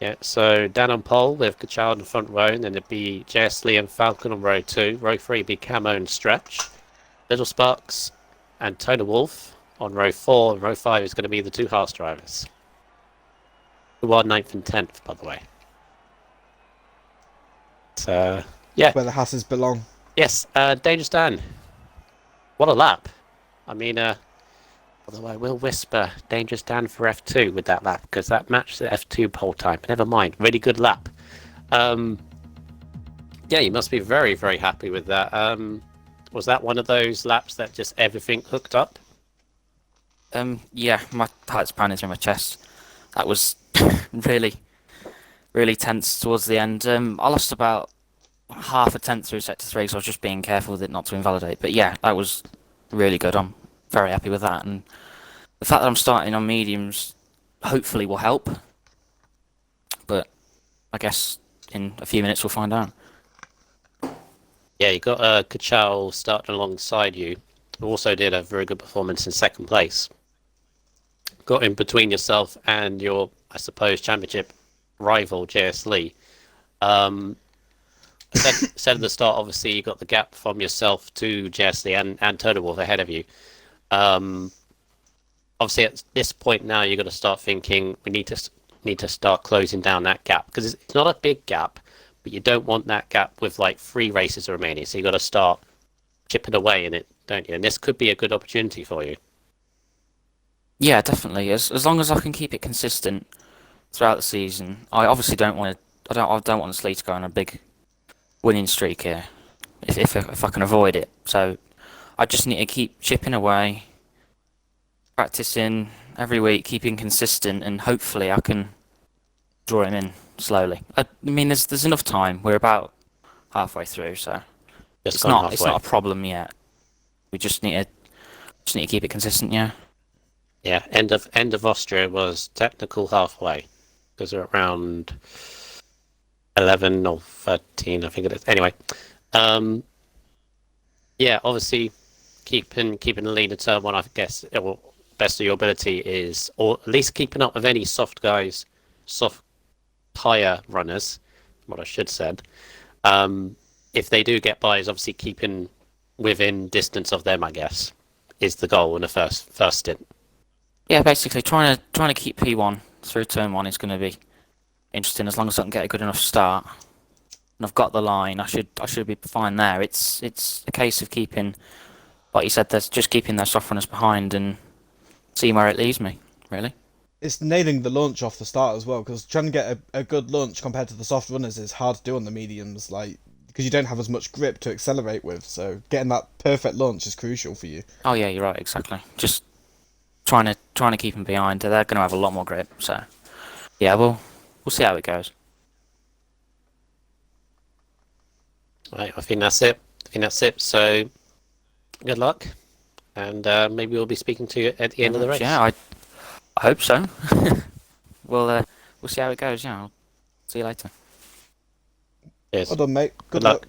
Yeah, so Dan on pole with Kachal in the front row, and then it'd be JSL and Falcon on row 2. Row 3 would be Camo and Stretch. Little Sparks and Total Wolf on row 4, and row 5 is going to be the 2 Haas drivers. Who are 9th and 10th, by the way. So, yeah. Where the Hasses belong. Yes, Dangerous Dan. What a lap. I mean, although I will whisper Dangerous Dan for F2 with that lap, because that matched the F2 pole time. Never mind, really good lap. Yeah, you must be very, very happy with that. Was that one of those laps that just everything hooked up? Yeah, my heart's pounding through my chest. That was really, really tense towards the end. I lost about half a tenth through sector 3, so I was just being careful with it not to invalidate. But yeah, that was really good. I'm very happy with that, and the fact that I'm starting on mediums hopefully will help. But I guess in a few minutes we'll find out. Yeah, you got Kachal starting alongside you, who also did a very good performance in second place. Got in between yourself and your, I suppose, championship rival, JSL. Said at the start, obviously, you got the gap from yourself to JSL and Total Wolf ahead of you. Obviously, at this point now, you've got to start thinking we need to start closing down that gap, because it's not a big gap, but you don't want that gap with like 3 races remaining. So you got to start chipping away in it, don't you? And this could be a good opportunity for you. Yeah, definitely. As long as I can keep it consistent throughout the season. I obviously don't want to. I don't want Slee to go on a big winning streak here, if I can avoid it. So I just need to keep chipping away, practicing every week, keeping consistent, and hopefully I can draw him in slowly. I mean, there's enough time. We're about halfway through, so it's not a problem yet. We just need to keep it consistent. Yeah. Yeah. End of Austria was technical halfway, because we're around 11 or 13, I think it is. Anyway, yeah, obviously keeping the lead in turn 1, I guess, best of your ability is, or at least keeping up with any soft tyre runners, what I should said. If they do get by, is obviously keeping within distance of them, I guess, is the goal in the first stint. Yeah, basically trying to keep P1 through turn 1 is going to be interesting, as long as I can get a good enough start. And I've got the line. I should be fine there. It's a case of keeping, like you said, there's just keeping those soft runners behind and seeing where it leaves me, really. It's nailing the launch off the start as well, because trying to get a good launch compared to the soft runners is hard to do on the mediums, like, because you don't have as much grip to accelerate with, so getting that perfect launch is crucial for you. Oh yeah, you're right, exactly. Just trying to keep them behind. They're going to have a lot more grip, so yeah, we'll see how it goes. Right, I think that's it. So good luck, and maybe we'll be speaking to you at the end of the race. Yeah, I hope so. We'll see how it goes. Yeah, I'll see you later. Cheers. Well done, mate. Good luck.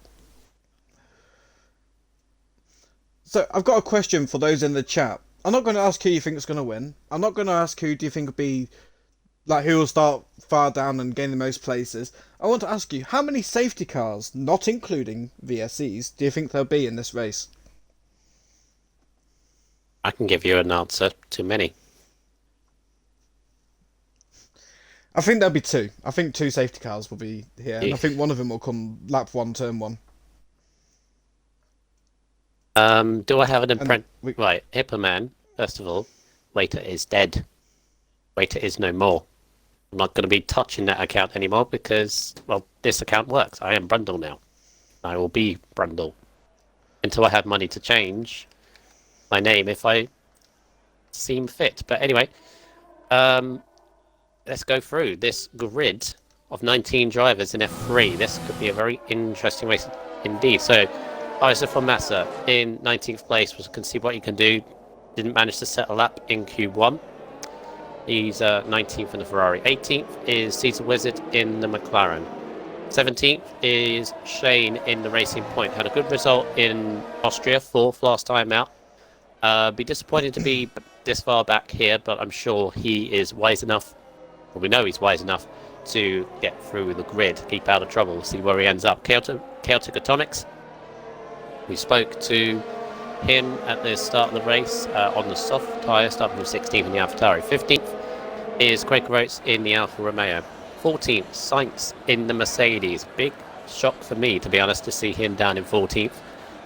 So I've got a question for those in the chat. I'm not going to ask who you think is going to win. I'm not going to ask who do you think will be, like, who will start far down and gain the most places. I want to ask you, how many safety cars, not including VSEs, do you think there'll be in this race? I can give you an answer. Too many. I think there'll be two. I think 2 safety cars will be here, and I Yeah. think one of them will come lap 1, turn 1. Do I have an And Right, Hipperman, first of all, Waiter is dead. Waiter is no more. I'm not going to be touching that account anymore because, well, this account works. I am Brundle now. I will be Brundle until I have money to change my name if I seem fit. But anyway, let's go through this grid of 19 drivers in F3. This could be a very interesting race indeed. So, RSF1 Massa in 19th place, we can see what he can do. Didn't manage to set a lap in Q1. He's 19th in the Ferrari. 18th is Caesar Wizard in the McLaren. 17th is Shane in the Racing Point. Had a good result in Austria, 4th last time out. Be disappointed to be this far back here, but I'm sure he is wise enough, well, we know he's wise enough to get through the grid, keep out of trouble, see where he ends up. Chaotic Atomics, we spoke to him at the start of the race on the soft tyre, starting from 16th in the AlphaTauri. 15th is Quaker Oats in the Alfa Romeo. 14th, Sainz in the Mercedes. Big shock for me, to be honest, to see him down in 14th.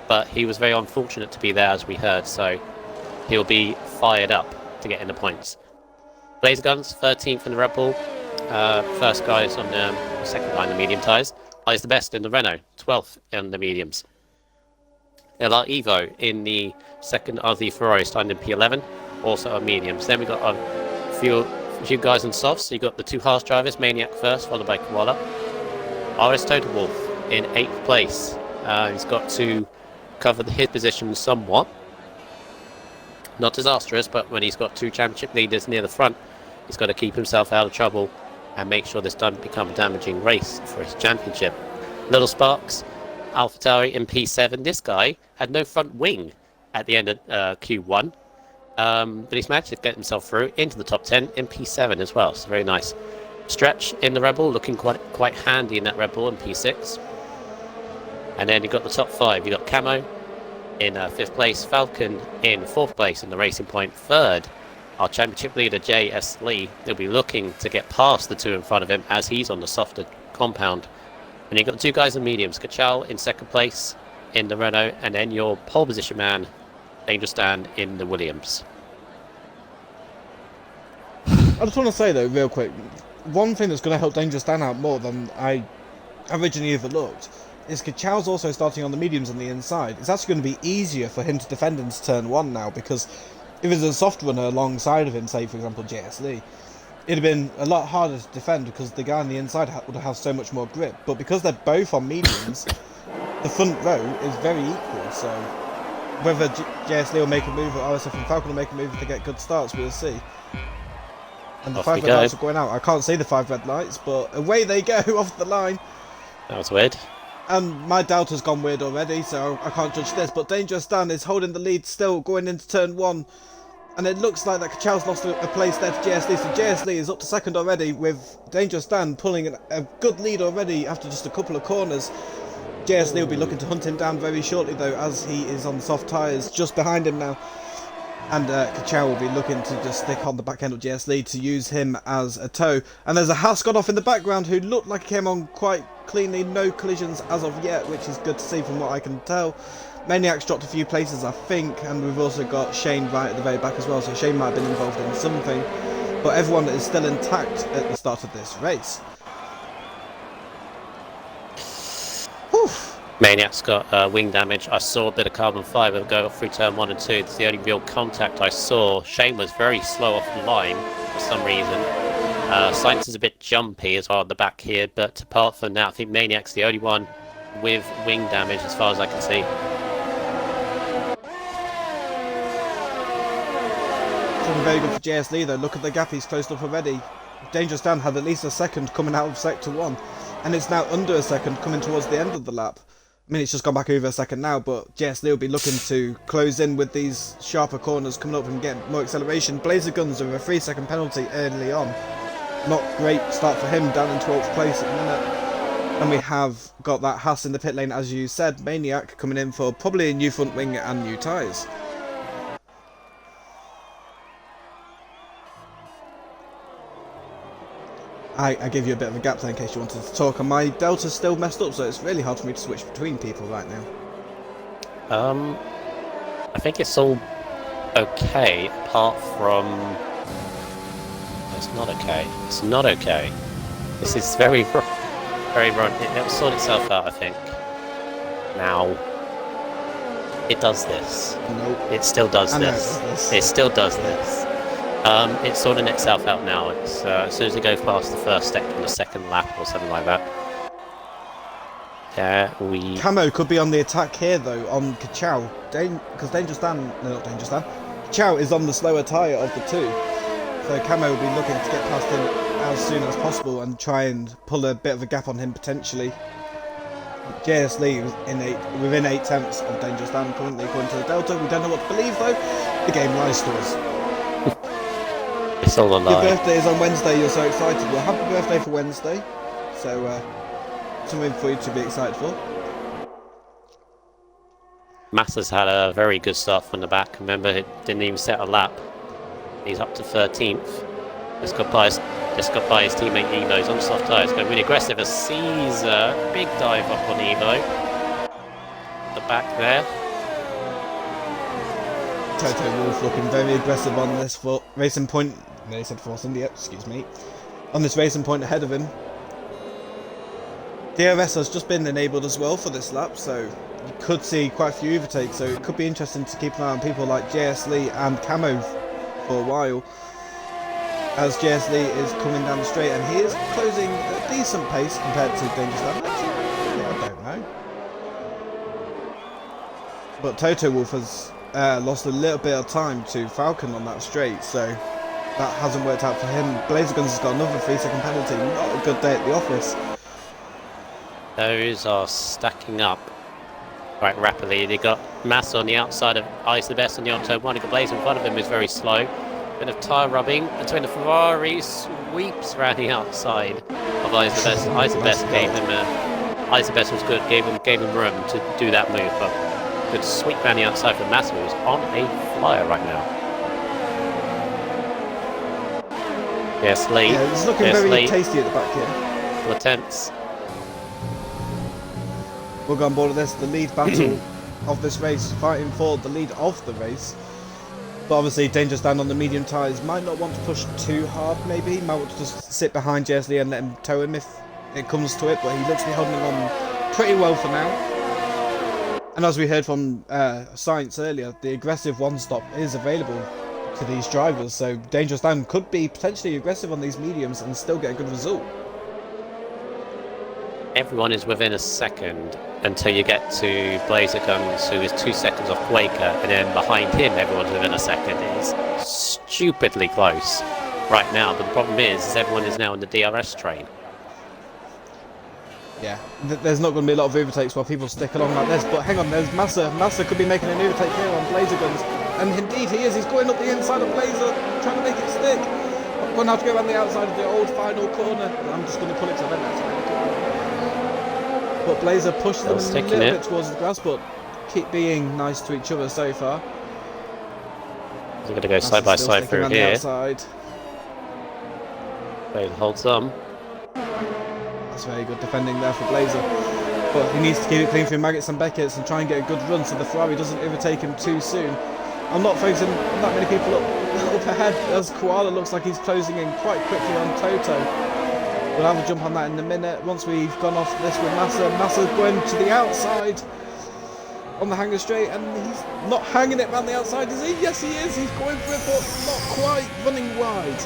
But he was very unfortunate to be there, as we heard, so he'll be fired up to get in the points. Blazer Guns, 13th in the Red Bull. First guys on the second line, the medium tyres. Is the best in the Renault, 12th in the mediums. LR Evo in the second of the Ferrari, starting in P11, also on mediums. Then we got a few guys on softs. So you got the 2 Haas drivers, Maniac first, followed by Koala. RS Total Wolf in 8th place. He's got to cover his position somewhat. Not disastrous, but when he's got 2 championship leaders near the front, he's got to keep himself out of trouble and make sure this doesn't become a damaging race for his championship. Little Sparks, AlphaTauri in P7. This guy had no front wing at the end of Q1, but he's managed to get himself through into the top 10 in P7 as well, so very nice. Stretch in the Red Bull, looking quite handy in that Red Bull in P6. And then you've got the top 5. You've got Camo in 5th place, Falcon in 4th place in the Racing Point. 3rd, our championship leader J.S. Lee. He'll be looking to get past the 2 in front of him as he's on the softer compound. And you've got the 2 guys in mediums, Kachal in 2nd place in the Renault, and then your pole position man, Dangerous Dan, in the Williams. I just want to say, though, real quick, one thing that's going to help Dangerous Dan out more than I originally overlooked is Kachal's also starting on the mediums on the inside. It's actually going to be easier for him to defend into turn 1 now, because if there's a soft runner alongside of him, say, for example, J.S. Lee, it'd have been a lot harder to defend because the guy on the inside would have so much more grip. But because they're both on mediums, the front row is very equal. So whether J.S. Lee will make a move or RSF and Falcon will make a move if they get good starts, we'll see. And the Off 5 we red go. lights are going out. I can't see the 5 red lights, but away they go off the line. That was weird. And my Delta's gone weird already, so I can't judge this. But Dangerous Dan is holding the lead still, going into turn 1. And it looks like that Kachal's lost a place there to JS Lee, so JS Lee is up to 2nd already, with Dangerous Dan pulling a good lead already after just a couple of corners. JS Lee will be looking to hunt him down very shortly, though, as he is on soft tyres just behind him now. And Kachal will be looking to just stick on the back end of JS Lee to use him as a tow. And there's a Haas got off in the background who looked like he came on quite cleanly, no collisions as of yet, which is good to see from what I can tell. Maniac's dropped a few places, I think, and we've also got Shane right at the very back as well, so Shane might have been involved in something. But everyone is still intact at the start of this race. Whew. Maniac's got wing damage. I saw a bit of carbon fibre go through turn 1 and 2. It's the only real contact I saw. Shane was very slow off the line for some reason. Sainz is a bit jumpy as well at the back here, but apart from that, I think Maniac's the only one with wing damage as far as I can see. Looking very good for JS Lee though, look at the gap he's closed up already. Dangerous Dan had at least a second coming out of sector 1, and it's now under a second coming towards the end of the lap. I mean, it's just gone back over a second now, but JSD will be looking to close in with these sharper corners coming up and get more acceleration. Blazer Guns with a 3-second penalty early on. Not great start for him, down in 12th place at the minute. And we have got that Haas in the pit lane, as you said, Maniac coming in for probably a new front wing and new tyres. I gave you a bit of a gap there in case you wanted to talk, and my Delta's still messed up, so it's really hard for me to switch between people right now. I think it's all okay, apart from... It's not okay. It's not okay. This is very wrong. Very wrong. It'll sort itself out, I think. Now, it does this. Nope. It still does this. It still does this. It's sorting itself out now. It's as soon as we go past the first step on the second lap or something like that. Yeah, Camo could be on the attack here though, on Kachow. Because Dangerous Dan... No, not Dangerous Dan. Kachow is on the slower tyre of the two. So Camo will be looking to get past him as soon as possible and try and pull a bit of a gap on him potentially. JS Lee was within 8 tenths of Dangerous Dan currently according to the Delta. We don't know what to believe though. The game lies to us. It's all a lie. Your birthday is on Wednesday, you're so excited. Well, happy birthday for Wednesday. So, something for you to be excited for. Massa's had a very good start from the back. Remember, he didn't even set a lap. He's up to 13th. Just got by his teammate Evo. He's on soft tyres, going really aggressive as Caesar. Big dive up on Evo. The back there. Toto Wolf looking very aggressive on this racing point. They said Force India, excuse me. On this racing point ahead of him. DRS has just been enabled as well for this lap, so you could see quite a few overtakes. So it could be interesting to keep an eye on people like JS Lee and Camo for a while. As JS Lee is coming down the straight, and he is closing at a decent pace compared to Dangerous Dan. Actually, I don't know. But Toto Wolf has lost a little bit of time to Falcon on that straight, so that hasn't worked out for him. Blazer Guns has got another 3-second penalty. Not a good day at the office. Those are stacking up quite rapidly. They got Massa on the outside of Ice the Best on the outside one. They got Blaze in front of him, who's very slow. Bit of tyre rubbing between the Ferrari, sweeps around the outside of Ice the Best. Ice the Best gave him Ice the Best was good, gave him room to do that move, but good sweep around the outside for Massa, who's on a flyer right now. Yes, Lee. Yeah, it's looking very tasty at the back here. 4 tenths. We'll go on board with this, the lead battle of this race, fighting for the lead of the race. But obviously Dangerous Dan on the medium tyres might not want to push too hard maybe, might want to just sit behind Jesley and let him tow him if it comes to it, but he looks to be holding on pretty well for now. And as we heard from Science earlier, the aggressive one-stop is available to these drivers, so Dangerous Dan could be potentially aggressive on these mediums and still get a good result. Everyone is within a second until you get to Blazer Guns, who is 2 seconds off Quaker, and then behind him everyone's within a second. It is stupidly close right now, but the problem is everyone is now in the DRS train. Yeah, there's not going to be a lot of overtakes while people stick along like this, but hang on, there's Massa. Massa could be making an overtake here on Blazer Guns, and indeed he is. He's going up the inside of Blazer, trying to make it stick. I'm going to have to go around the outside of the old final corner. I'm just going to pull it to the left. But Blazer pushed them a little bit towards the grass, but keep being nice to each other so far. We're going to go side by side through here. Blazer holds on. That's very good defending there for Blazer. But he needs to keep it clean through Maggots and Beckett's and try and get a good run so the Ferrari doesn't overtake him too soon. I'm not focusing on that many people up ahead, as Koala looks like he's closing in quite quickly on Toto. We'll have a jump on that in a minute. Once we've gone off this with Massa, Massa's going to the outside on the hanger straight, and he's not hanging it around the outside, is he? Yes, he is. He's going for it, but not quite, running wide.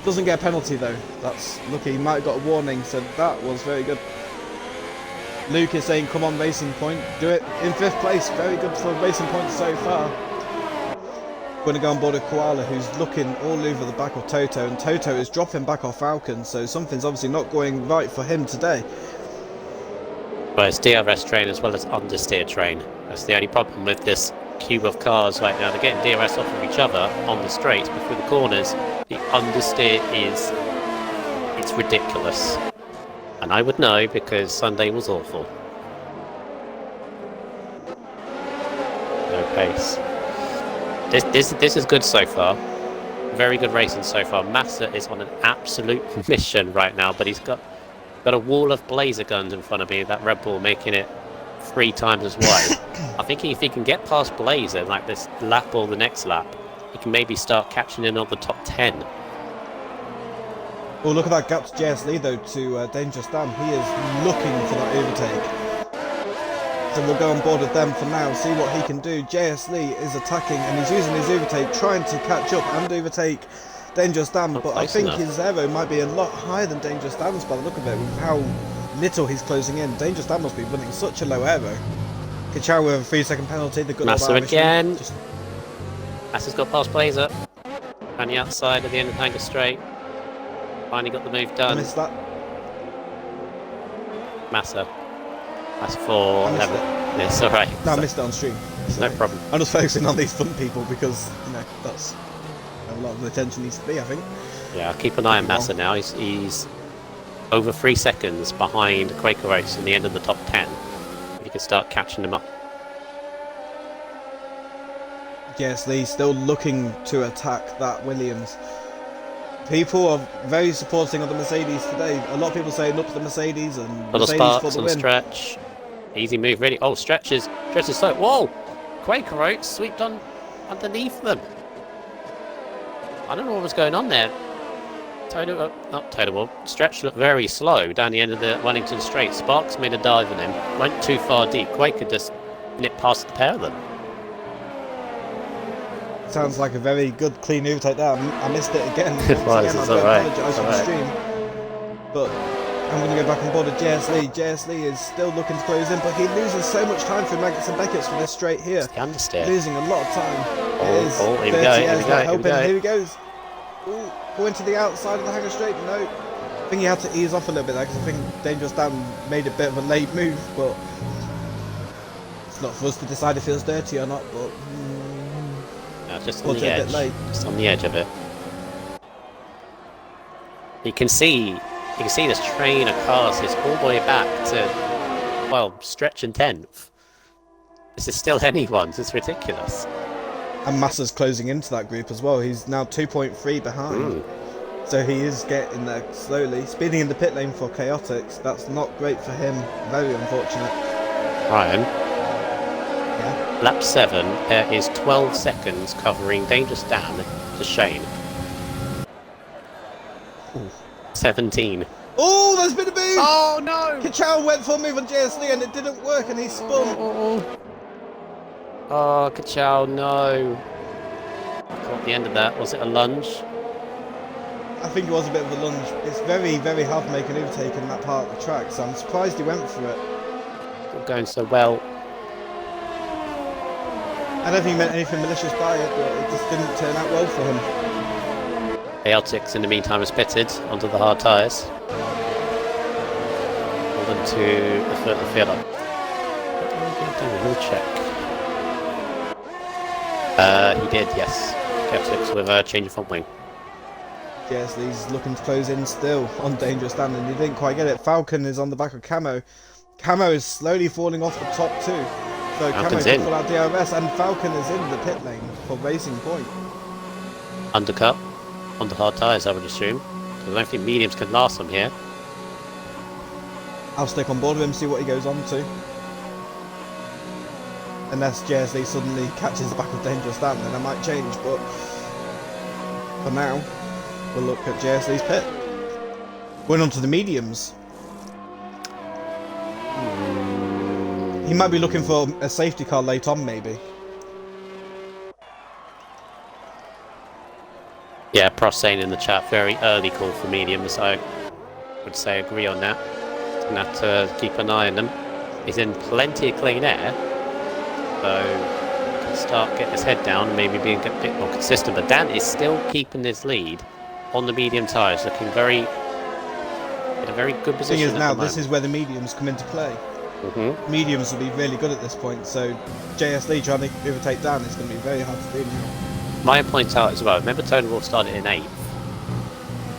Doesn't get a penalty though. That's lucky. He might have got a warning, so that was very good. Luke is saying, come on, Racing Point, do it in 5th place. Very good for Racing Point so far. Going to go on board with Koala, who's looking all over the back of Toto, and Toto is dropping back off Falcon, so something's obviously not going right for him today. Well, it's DRS train as well as understeer train. That's the only problem with this cube of cars right now. They're getting DRS off of each other on the straights, but through the corners, the understeer it's ridiculous. And I would know because Sunday was awful. No pace. This is good so far. Very good racing so far. Massa is on an absolute mission right now, but he's got a wall of blazer guns in front of me, that Red Bull, making it 3 times as wide. I think if he can get past Blazer, like this lap or the next lap, he can maybe start catching in on the top 10. Well, look at that gap to JS Lee, though, to Dangerous Dan. He is looking for that overtake. So we'll go on board with them for now, see what he can do. JS Lee is attacking, and he's using his overtake, trying to catch up and overtake Dangerous Dan, but I think his aero might be a lot higher than Dangerous Dan's by the look of it, with how little he's closing in. Dangerous Dan must be running such a low aero. Kachow with a 3-second penalty. The good Massa again. Massa's got past Blazer. On the outside at the end of Hanger Straight. Finally got the move done. I missed that. Massa. That's 4. It's alright. No, I missed it on stream. So no problem. I'm just focusing on these fun people because, you know, that's a lot of the attention needs to be, I think. Yeah, I'll keep an eye on Massa now. He's over 3 seconds behind Quaker Race in the end of the top 10. If you can start catching them up. Yes, Lee still looking to attack that Williams. People are very supporting of the Mercedes today. A lot of people saying up to the Mercedes and Little Mercedes sparks for the on win. Stretch. Easy move, really. Oh, Stretch is slow. Whoa! Quaker Oats swept on underneath them. I don't know what was going on there. Not Total. Stretch looked very slow down the end of the Wellington Straight. Sparks made a dive on him. Went too far deep. Quaker just nipped past the pair of them. Sounds like a very good clean overtake there. I missed it again. Well, Once again, I do alright. apologise for the stream. But I'm going to go back on board with JS Lee. JS Lee is still looking to close in, but he loses so much time through Maggots and Beckett's for this straight here. It's the understeer. Losing a lot of time. Here we go. Here he goes. Ooh, going to the outside of the Hanger Straight. No. I think he had to ease off a little bit there because I think Dangerous Dan made a bit of a late move, but it's not for us to decide if it was dirty or not, but No, just on the edge. Just on the edge of it. You can see this train of cars is all the way back to, well, Stretch and 10th. This is still anyone's. It's ridiculous. And Massa's closing into that group as well. He's now 2.3 behind. So he is getting there slowly. Speeding in the pit lane for Chaotix. That's not great for him. Very unfortunate. Ryan. Yeah. Lap 7, there is 12 seconds covering Dangerous Dan to Shane. Ooh. 17. Oh, there's been a move! Oh no! Kachow went for a move on JS Lee and it didn't work and he spun. Oh, Kachow, no. Caught the end of that. Was it a lunge? I think it was a bit of a lunge. It's very, very hard to make an overtake in that part of the track, so I'm surprised he went for it. Not going so well. I don't think he meant anything malicious by it, but it just didn't turn out well for him. Chaotix in the meantime has pitted onto the hard tyres. Hold on to the further field up. We'll check. He did, yes. Chaotix with a change of front wing. Yes, he's looking to close in still on Dangerous Dan, and he didn't quite get it. Falcon is on the back of Camo. Camo is slowly falling off the top two. So Camo can pull out DRS, and Falcon is in the pit lane for Racing Point. Undercut onto hard tyres, I would assume. So I don't think mediums can last from here. I'll stick on board with him, see what he goes on to. Unless JSD suddenly catches the back of Dangerous Dan, then I might change, but for now, we'll look at JSD's pit. Going on to the mediums. He might be looking for a safety car late on, maybe. Yeah, Pross saying in the chat, very early call for mediums. I would say agree on that. Gonna have to keep an eye on them. He's in plenty of clean air, so can start getting his head down, maybe being a bit more consistent. But Dan is still keeping his lead on the medium tyres, looking in a very good position. Thing is now, this is where the mediums come into play. Mediums will be really good at this point, so JSD trying to overtake Dan is going to be very hard to do now. Might point out as well, remember Tony Wolf started in 8th.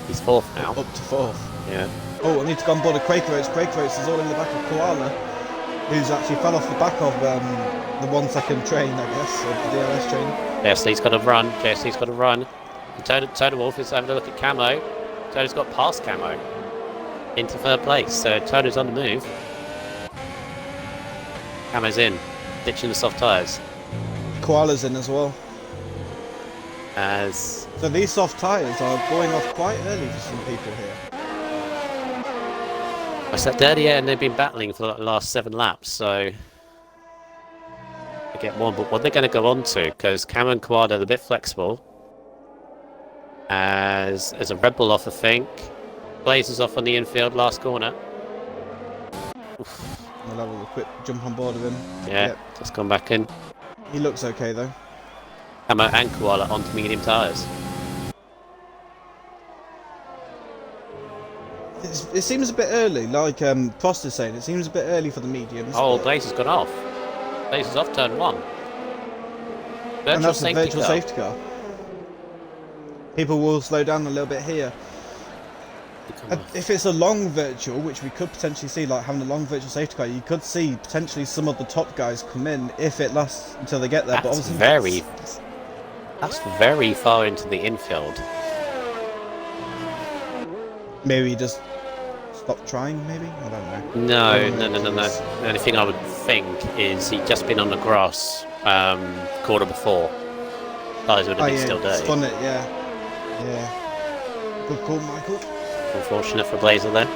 He's 4th now. Up to 4th. Yeah. Oh, I need to go on board of Quaker Oats. Quaker Oats is all in the back of Koala, who's actually fell off the back of the 1 second train, I guess, of the DRS train. JSD's got to run. JSD's got to run. Tony Wolf is having a look at Camo. Tony's got past Camo into 3rd place, so Tony's on the move. Camo's in, ditching the soft tyres. Koala's in as well. So these soft tyres are going off quite early for some people here. I said dirty air, and they've been battling for the last 7 laps, so they get one. But what they're going to go on to, because Camo and Koala are a bit flexible. As a Red Bull off, I think. Blazers off on the infield, last corner. Oof. I'll have a quick jump on board of him. Yeah, yep. Just gone back in. He looks okay though. Camo and Koala onto medium tyres. It seems a bit early, like Prost is saying, it seems a bit early for the mediums. Oh, Blazer's gone off. Blazer's off turn 1. And that's a virtual safety car. People will slow down a little bit here. If it's a long virtual, which we could potentially see, like having a long virtual safety car, you could see potentially some of the top guys come in if it lasts until they get there. That's but obviously that's very far into the infield. Maybe just stop trying, maybe? I don't know. No. The only thing I would think is he'd just been on the grass quarter before. Tyres would have been still dirty. Spun it, yeah. Good call, Michael. Unfortunate for Blazer then.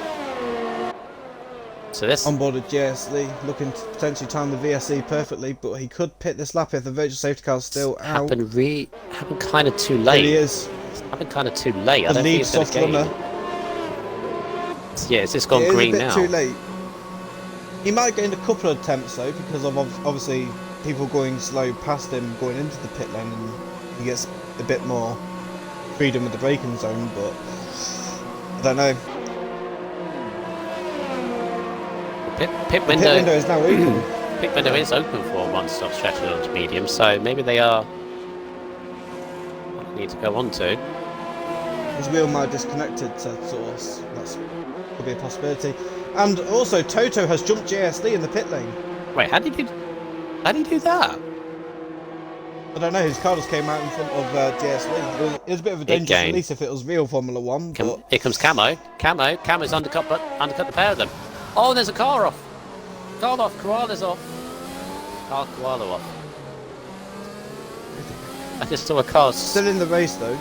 So this... On board with JSD, looking to potentially time the VSE perfectly, but he could pit this lap if the virtual safety car's still out. Happened kind of too late. It is. Happened kind of too late. I The don't lead think it's going to soft runner. Yeah, it's just gone green now. It is a bit too late. He might gain a couple of attempts though, because of obviously people going slow past him going into the pit lane, and he gets a bit more freedom with the braking zone, but I don't know. Pit window is now open. Pit window is open for one-stop stretching onto medium, so maybe they are need to go on to. His wheel might have disconnected to source. That's could be a possibility. And also, Toto has jumped JSD in the pit lane. Wait, how did he do that? I don't know. His car just came out in front of JSD. It was a bit of a dangerous release if it was real Formula One. But here comes Camo. Camo's undercut the pair of them. Oh, there's a car off. Car off. Koala's off. Koala off. I just saw a car. Still in the race though.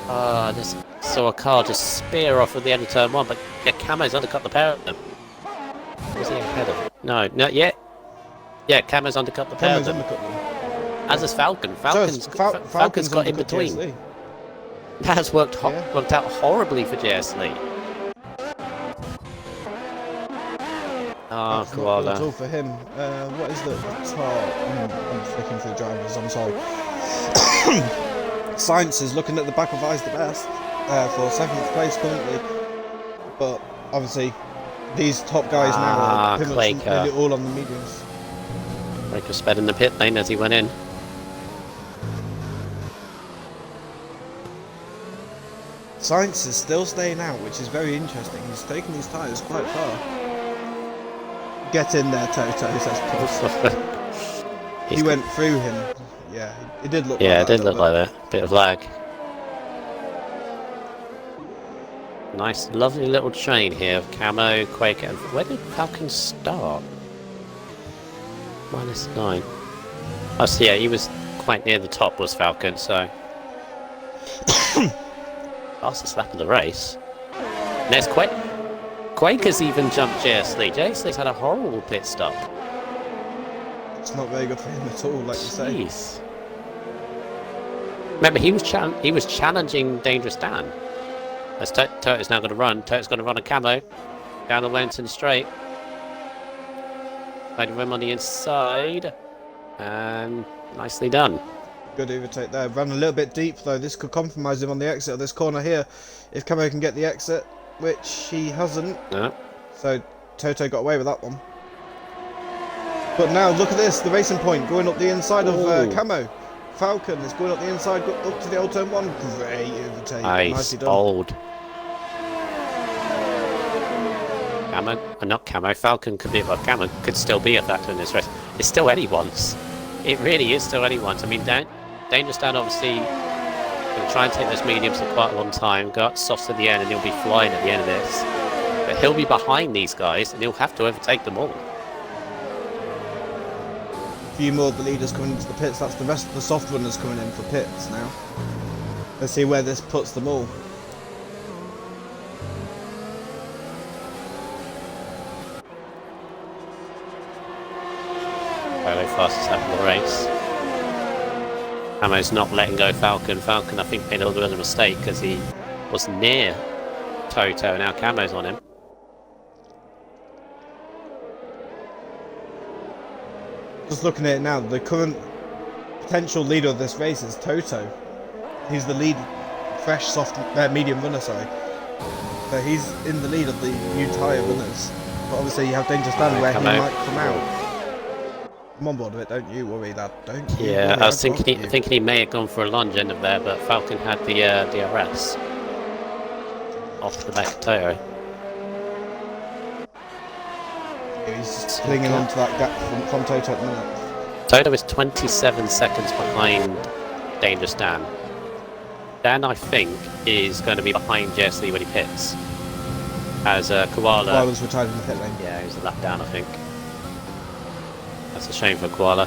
I just saw a car just spear off at the end of turn 1, but yeah, Camo's undercut the pair of them. Was he ahead of? No, not yet. Yeah, Camo's undercut the pair of them. As is Falcon. Falcon's got in between. JSD. That has worked out horribly for JSD. Oh, Koala. That's all for him. What is the top? I'm flicking for the drivers, I'm sorry. Science is looking at the back of Eyes the Best for 7th place currently. But obviously, these top guys now are pretty much nearly all on the mediums. Quaker sped in the pit lane as he went in. Science is still staying out, which is very interesting. He's taking his tyres quite far. Get in there, Toto, says Post. He went through him. Yeah, it did look like that. Yeah, it did look like that. Bit of lag. Nice, lovely little chain here of Camo, Quaker, and where did Falcon start? -9. Oh, so yeah, he was quite near the top, was Falcon, so... Fastest lap of the race. There's Quaker's even jumped JSD. JSD's had a horrible pit stop. It's not very good for him at all, like you say. Remember, he was challenging Dangerous Dan. As Toto's now going to run. Toto's going to run a Camo down the Wellington straight. Played a rim on the inside, and nicely done. Good overtake there. Ran a little bit deep though. This could compromise him on the exit of this corner here. If Camo can get the exit, which he hasn't. No. So Toto got away with that one. But now look at this, the racing point going up the inside of Ooh. Camo. Falcon is going up the inside, up to the old turn 1. Great overtake. Nice, Nicely done. bold. Camo, not Camo, Falcon could be, well, Camo could still be a factor in this race. It's still anyone's. It really is still anyone's. I mean, Dangerous Dan obviously will try and take those mediums for quite a long time, go up softs at the end, and he'll be flying at the end of this. But he'll be behind these guys, and he'll have to overtake them all. A few more of the leaders coming into the pits. That's the rest of the soft runners coming in for pits now. Let's see where this puts them all. Very fastest lap of the race. Camo's not letting go Falcon. Falcon, I think, made a little bit of a mistake because he was near Toto. Now Camo's on him. Just looking at it now, the current potential leader of this race is Toto. He's the lead, fresh, soft, medium runner, sorry. So he's in the lead of the new tyre runners. But obviously you have Dangerous Dan where he might come out. I'm on board with it, don't you worry, lad. Don't you Yeah, worry, I was I've got you. thinking he may have gone for a lunge end of there, but Falcon had the DRS off the back of Toto. He's just clinging onto that gap from Toto at the minute. Toto is 27 seconds behind Dangerous Dan. Dan, I think, is going to be behind JSC when he pits. As Koala... Koala's retired in the pit lane. Yeah, he was a lap down, I think. That's a shame for Koala.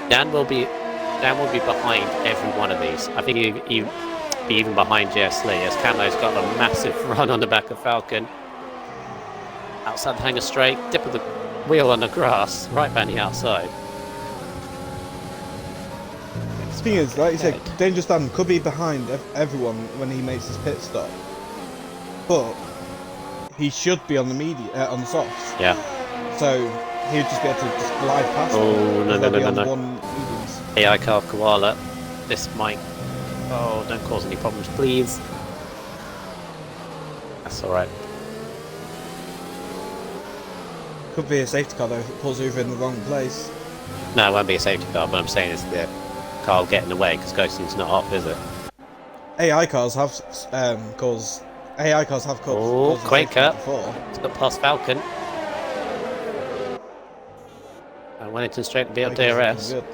Dan will be behind every one of these. I think he'll be even behind JS Lee, as Camo's got a massive run on the back of Falcon. Outside the hanger straight, dip of the wheel on the grass, right back the outside. The thing is, like you said, Dangerous Dan could be behind everyone when he makes his pit stop. But he should be on the on the softs. Yeah. So he would just be able to just glide past. Oh, no. One mediums. AI car Koala. This might... Oh, don't cause any problems, please. That's alright. Could be a safety car though if it pulls over in the wrong place. No, it won't be a safety car, but I'm saying is the car will get in the way, because ghosting's not off, is it? AI cars have caused Oh, Quaker. before. It's got past Falcon. And Wellington straight to be up DRS. Good.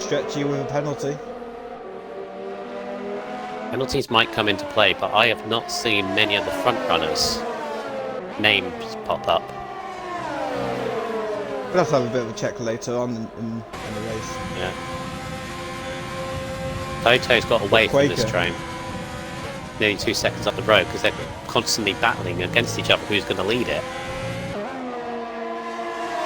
Stretchy with a penalty. Penalties might come into play, but I have not seen many of the front runners' names pop up. We'll have to have a bit of a check later on in the race. Yeah. Toto's got away from this Quaker. train. Nearly 2 seconds up the road because they're constantly battling against each other who's going to lead it.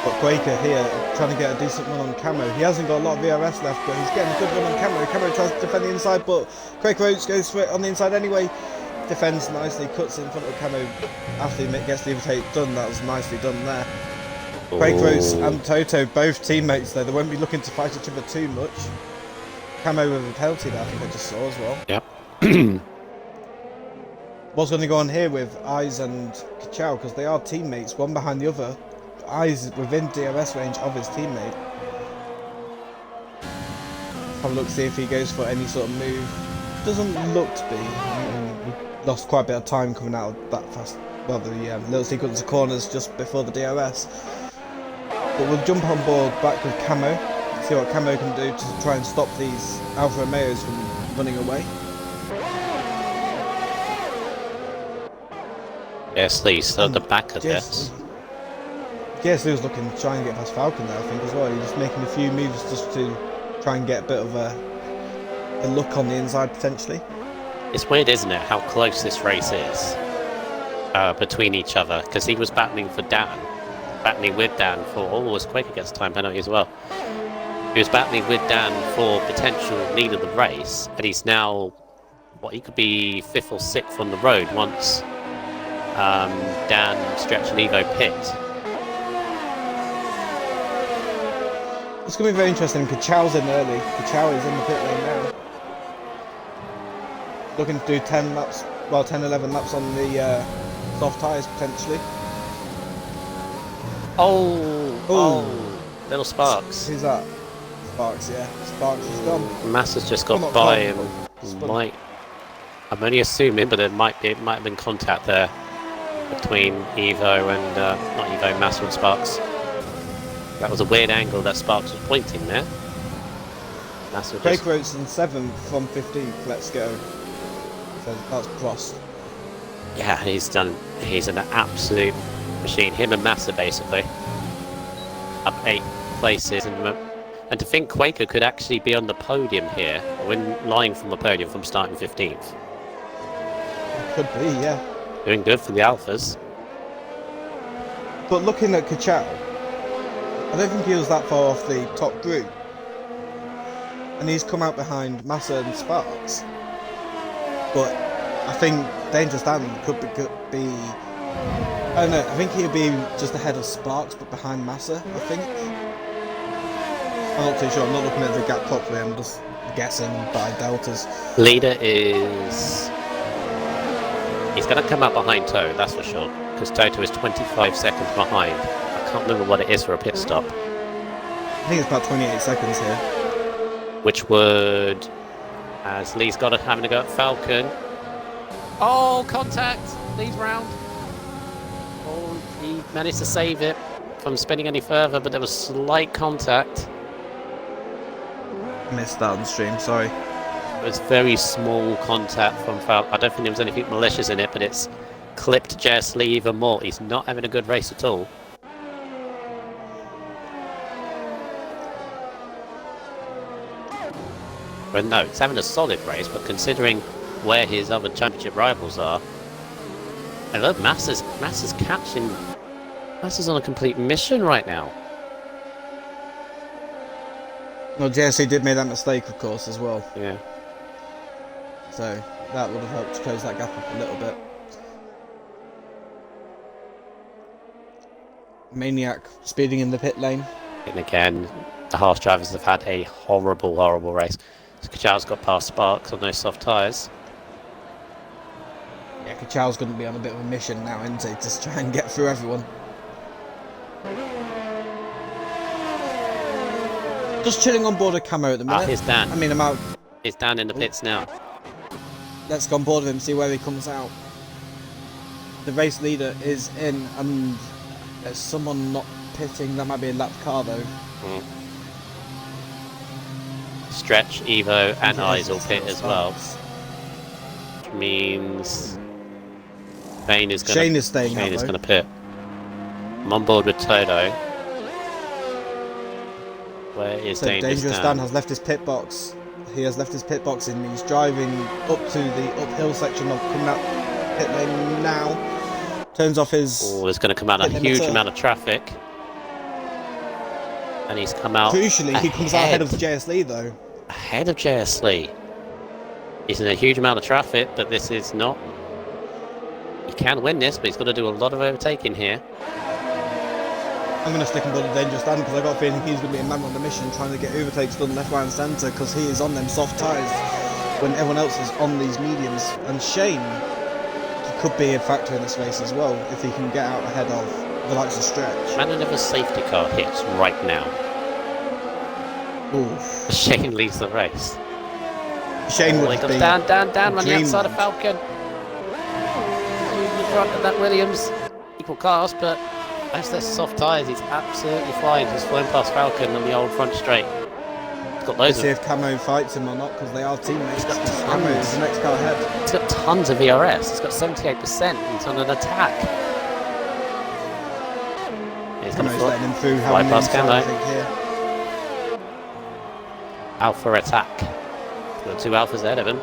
But Quaker here trying to get a decent run on Camo. He hasn't got a lot of VRS left, but he's getting a good run on Camo. Camo tries to defend the inside, but Quaker Oates goes for it on the inside anyway. Defends nicely, cuts in front of Camo after he gets the overtake done. That was nicely done there. Quaker Oates and Toto, both teammates though, they won't be looking to fight each other too much. Camo with a penalty there, I think I just saw as well. Yep. What's going to go on here with Eyes and Kachow, because they are teammates, one behind the other. Eyes within DRS range of his teammate. Have a look, see if he goes for any sort of move. Doesn't look to be. We lost quite a bit of time coming out of that fast. Well, the little sequence of corners just before the DRS. But we'll jump on board back with Camo. See what Camo can do to try and stop these Alfa Romeos from running away. Yes, Lee, so the back of this. JSC was looking to try and get past Falcon there, I think, as well. He's just making a few moves just to try and get a bit of a look on the inside, potentially. It's weird, isn't it, how close this race is between each other, because he was battling with Dan for... Oh, was Quaker gets a time penalty as well. He was battling with Dan for potential lead of the race, and he's now... he could be 5th or 6th on the road once Dan, Stretch and Evo pit. It's going to be very interesting. Kachow's in early. Kachow is in the pit lane now. Looking to do 10 laps, well 10-11 laps on the soft tyres potentially. Oh, little Sparks. Who's that? Sparks, yeah. Sparks is gone. Massa's just got Well, not by gone, and spun. might. I'm only assuming, but it might have been contact there between Evo and not Evo, Massa and Sparks. That was a weird angle that Sparks was pointing there. Massa Craig just Roach in 7th from 15th. Let's go. So that's Prost. yeah, he's an absolute machine. Him and Massa basically up 8 places, and to think Quaker could actually be on the podium here, when lying from the podium from starting 15th. Could be, yeah. Doing good for the Alphas. But looking at Kachow, I don't think he was that far off the top group. And he's come out behind Massa and Sparks. But I think Dangerous Dan could be I don't know, I think he'd be just ahead of Sparks, but behind Massa, I think. I'm not too sure, I'm not looking at the gap properly, I'm just guessing by deltas. Leader is... He's going to come up behind Toe, that's for sure. Because Toto is 25 seconds behind. I can't remember what it is for a pit stop. I think it's about 28 seconds here. Which would... As Lee's got it, having to go at Falcon. Oh, contact! Lee's round. Oh, he managed to save it from spinning any further, but there was slight contact. Missed that on the stream, sorry. It was very small contact from Falcon. I don't think there was anything malicious in it, but it's clipped Jess Lee even more. He's not having a good race at all. Well, no, he's having a solid race, but considering where his other championship rivals are, I love Massa's catching. Massa's on a complete mission right now. Well, JSC did make that mistake, of course, as well. Yeah. So that would have helped close that gap up a little bit. Maniac speeding in the pit lane. And again, the Haas drivers have had a horrible, horrible race. Kachow's got past Sparks on those soft tyres. Yeah, Kachow's going to be on a bit of a mission now, isn't he? Just try and get through everyone. Just chilling on board a Camo at the minute. Here's Dan. I mean, I'm out. He's down in the pits now. Let's go on board with him, see where he comes out. The race leader is in, and there's someone not pitting. That might be a lapped car, though. Stretch, Evo, and Eyes will pit as well. Which means Shane is going to pit. I'm on board with Toto. Where is so Dangerous Dan has left his pit box. He has left his pit box and he's driving up to the uphill section of coming out pit lane now. Turns off his... Oh, there's going to come out a huge amount of traffic. And he's come out Crucially, he comes out ahead of JS Lee, though. Ahead of JS Lee. He's in a huge amount of traffic, but this is not... He can win this, but he's got to do a lot of overtaking here. I'm going to stick on board with Dangerous Dan because I've got a feeling he's going to be a man on the mission trying to get overtakes done left, right and centre because he is on them soft tyres when everyone else is on these mediums. And Shane could be a factor in this race as well if he can get out ahead of the likes of Stretch. Imagine if a safety car hits right now. Oof. Shane leads the race. Shane would be down on the outside of Falcon. In front of that Williams. Equal cars, but as their soft tyres, he's absolutely flying. He's flown past Falcon on the old front straight. He's got loads Let's see if Camo fights him or not because they are teammates. Camo is the next car ahead. He's got tons of ERS. He's got 78%. He's on an attack. He's going to letting him through. Fly past Camo. I think here. Alpha attack. Got 2 Alphas ahead of him.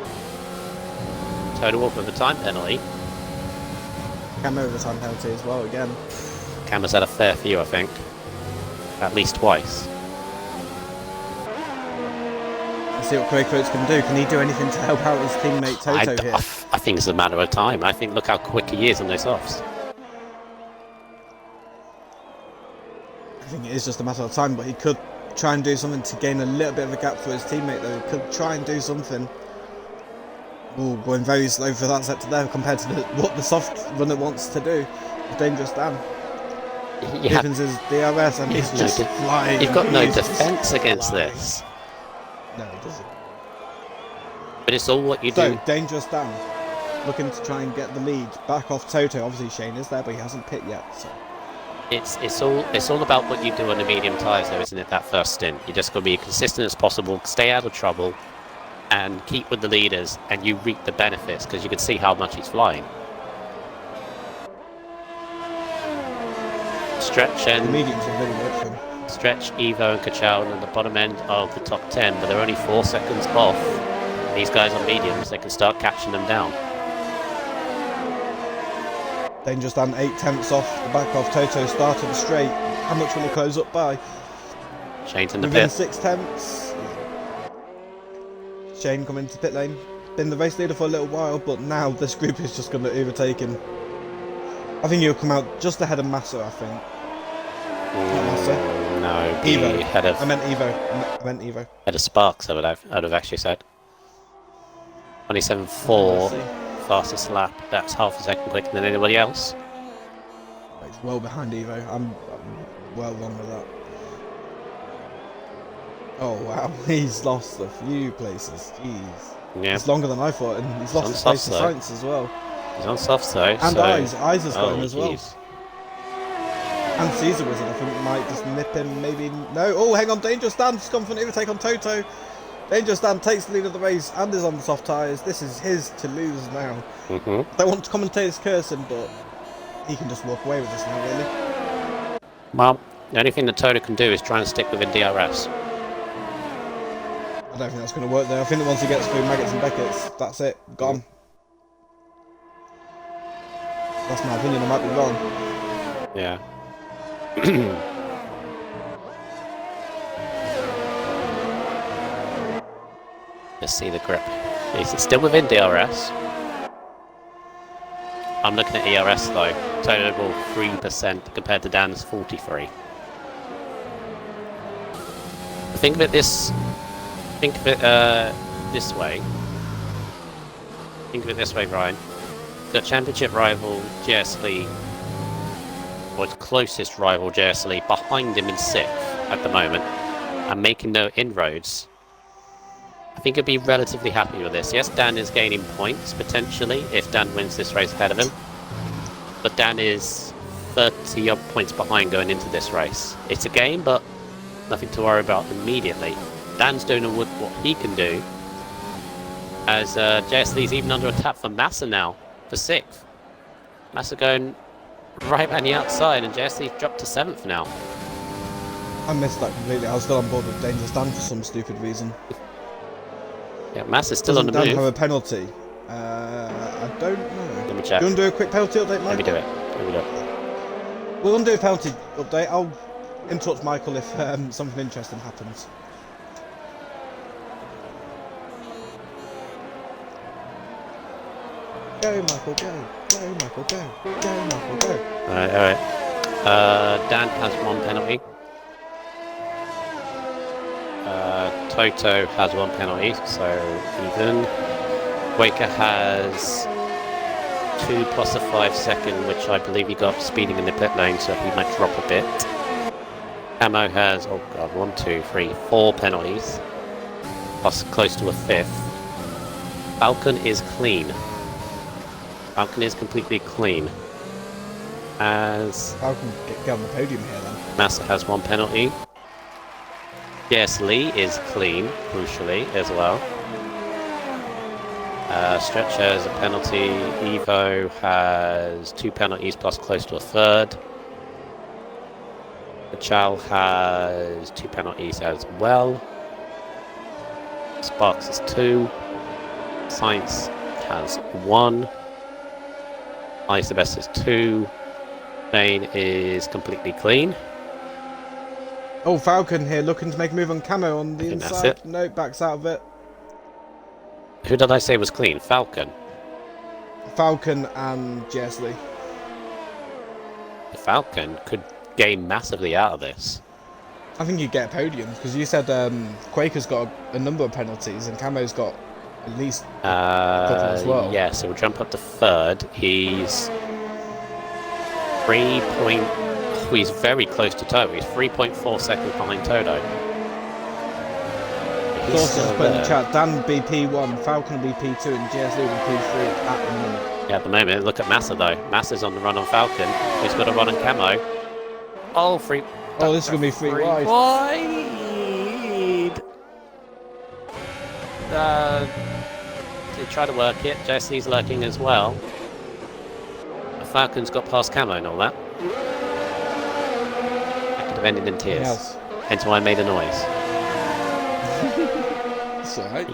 Total off with a time penalty. Camo with a time penalty as well again. Camo's had a fair few, I think. At least twice. Let's see what Craig Coates can do. Can he do anything to help out his teammate Toto here? I think it's a matter of time. I think look how quick he is on those offs. I think it is just a matter of time, but he could try and do something to gain a little bit of a gap for his teammate though. He could try and do something. Ooh, going very slow for that sector there compared to what the soft runner wants to do. Dangerous Dan. Yeah, Opens his DRS and he's just flying. you've got no He's just defense against flying. this. No, he doesn't. But it's all what you So, do. Dangerous Dan, looking to try and get the lead back off Toto. Obviously Shane is there, but he hasn't pit yet. So It's all about what you do on the medium tyres, though, isn't it? That first stint, you just got to be consistent as possible, stay out of trouble, and keep with the leaders, and you reap the benefits because you can see how much he's flying. Stretch the and mediums have really worked for him. Stretch, Evo, and Kachal are at the bottom end of the top 10, but they're only 4 seconds off. These guys on mediums, they can start catching them down. Dangerous Dan 8/10 off the back of Toto, start of the straight. How much will he close up by? Shane's in the Within pit. 6/10. Shane coming into pit lane. Been the race leader for a little while, but now this group is just going to overtake him. I think he'll come out just ahead of Massa, I think. Not Massa. No, Evo. be ahead of I meant Evo. I meant Evo. Head of Sparks, I'd have actually said. 27.4, Let's see. fastest lap. That's half a second quicker than anybody else. It's well behind Evo. I'm well wrong with that. Oh wow, he's lost a few places. Jeez. Yeah, It's longer than I thought, and he's lost on his place to soft Science as well. he's on soft though. And so... Eyes has got him as well. jeez. And Caesar Wizard, I think, might just nip him, maybe... No, oh, hang on, Dangerous Dan just gone for an overtake on Toto. Dangerous Dan takes the lead of the race and is on the soft tyres. This is his to lose now. They want to commentators curse him, but he can just walk away with this now, really. Well, the only thing that Toto can do is try and stick within DRS. I don't think that's going to work there. I think that once he gets through Maggots and Beckett's, that's it, gone. That's my opinion, I might be wrong. Yeah. Let's see the grip. Is it still within DRS? I'm looking at ERS though. Total 3% compared to Dan's 43. Think of it this way. Think of it this way, Brian. The championship rival JS Lee, or its closest rival JS Lee, behind him in 6th at the moment, and making no inroads. I think he'll be relatively happy with this. Yes, Dan is gaining points, potentially, if Dan wins this race ahead of him. But Dan is 30 odd points behind going into this race. It's a game, but nothing to worry about immediately. Dan's doing what he can do, as JS Lee's even under attack from Massa now, for 6th. Massa going right around the outside, and JS Lee's dropped to 7th now. I missed that completely. I was still on board with Dangerous Dan for some stupid reason. Yeah, Massa's still on the Doesn't Dan move. have a penalty? I don't know. Let me check. Do you want to do a quick penalty update, Let me Mike? do it. Let me do it. We'll do a penalty update. I'll interrupt Michael if something interesting happens. Go, Michael, go. Go, Michael, go. Go, Michael, go. Alright. Dan has 1 penalty. Toto has 1 penalty, so even. Waker has 2 plus a 5 second, which I believe he got speeding in the pit lane, so he might drop a bit. Camo has, oh god, 1, 2, 3, 4 penalties, plus close to a 5th. Falcon is clean. Falcon is completely clean. As I can get on the podium here then. Massa has 1 penalty. Yes, Lee is clean, crucially, as well. Stretch has a penalty. Evo has 2 penalties plus close to a 3rd. Chal has 2 penalties as well. Sparks has 2. Science has 1. Ice the best is 2. Bane is completely clean. Oh, Falcon here looking to make a move on Camo on the think that's inside. it. No, backs out of it. Who did I say was clean? Falcon. Falcon and Jersley. The Falcon could gain massively out of this. I think you get a podium because you said Quaker's got a number of penalties and Camo's got at least a couple as well. Yeah, so we'll jump up to third. He's 3 point... Oh, he's very close to Toto. He's 3.4 seconds behind Toto. He's Also, still just put in the there. chat, Dan BP1, Falcon BP2, and GSD BP3 at the moment. Yeah, at the moment, look at Massa though. Massa's on the run on Falcon. He's got a run on Camo. Oh, free... Oh, this is going to be free wide. Wide! They try to work it. Jesse's lurking as well. The Falcon's got past Camo and all that. That could have ended in tears. Yes. Hence why I made a noise. That's alright.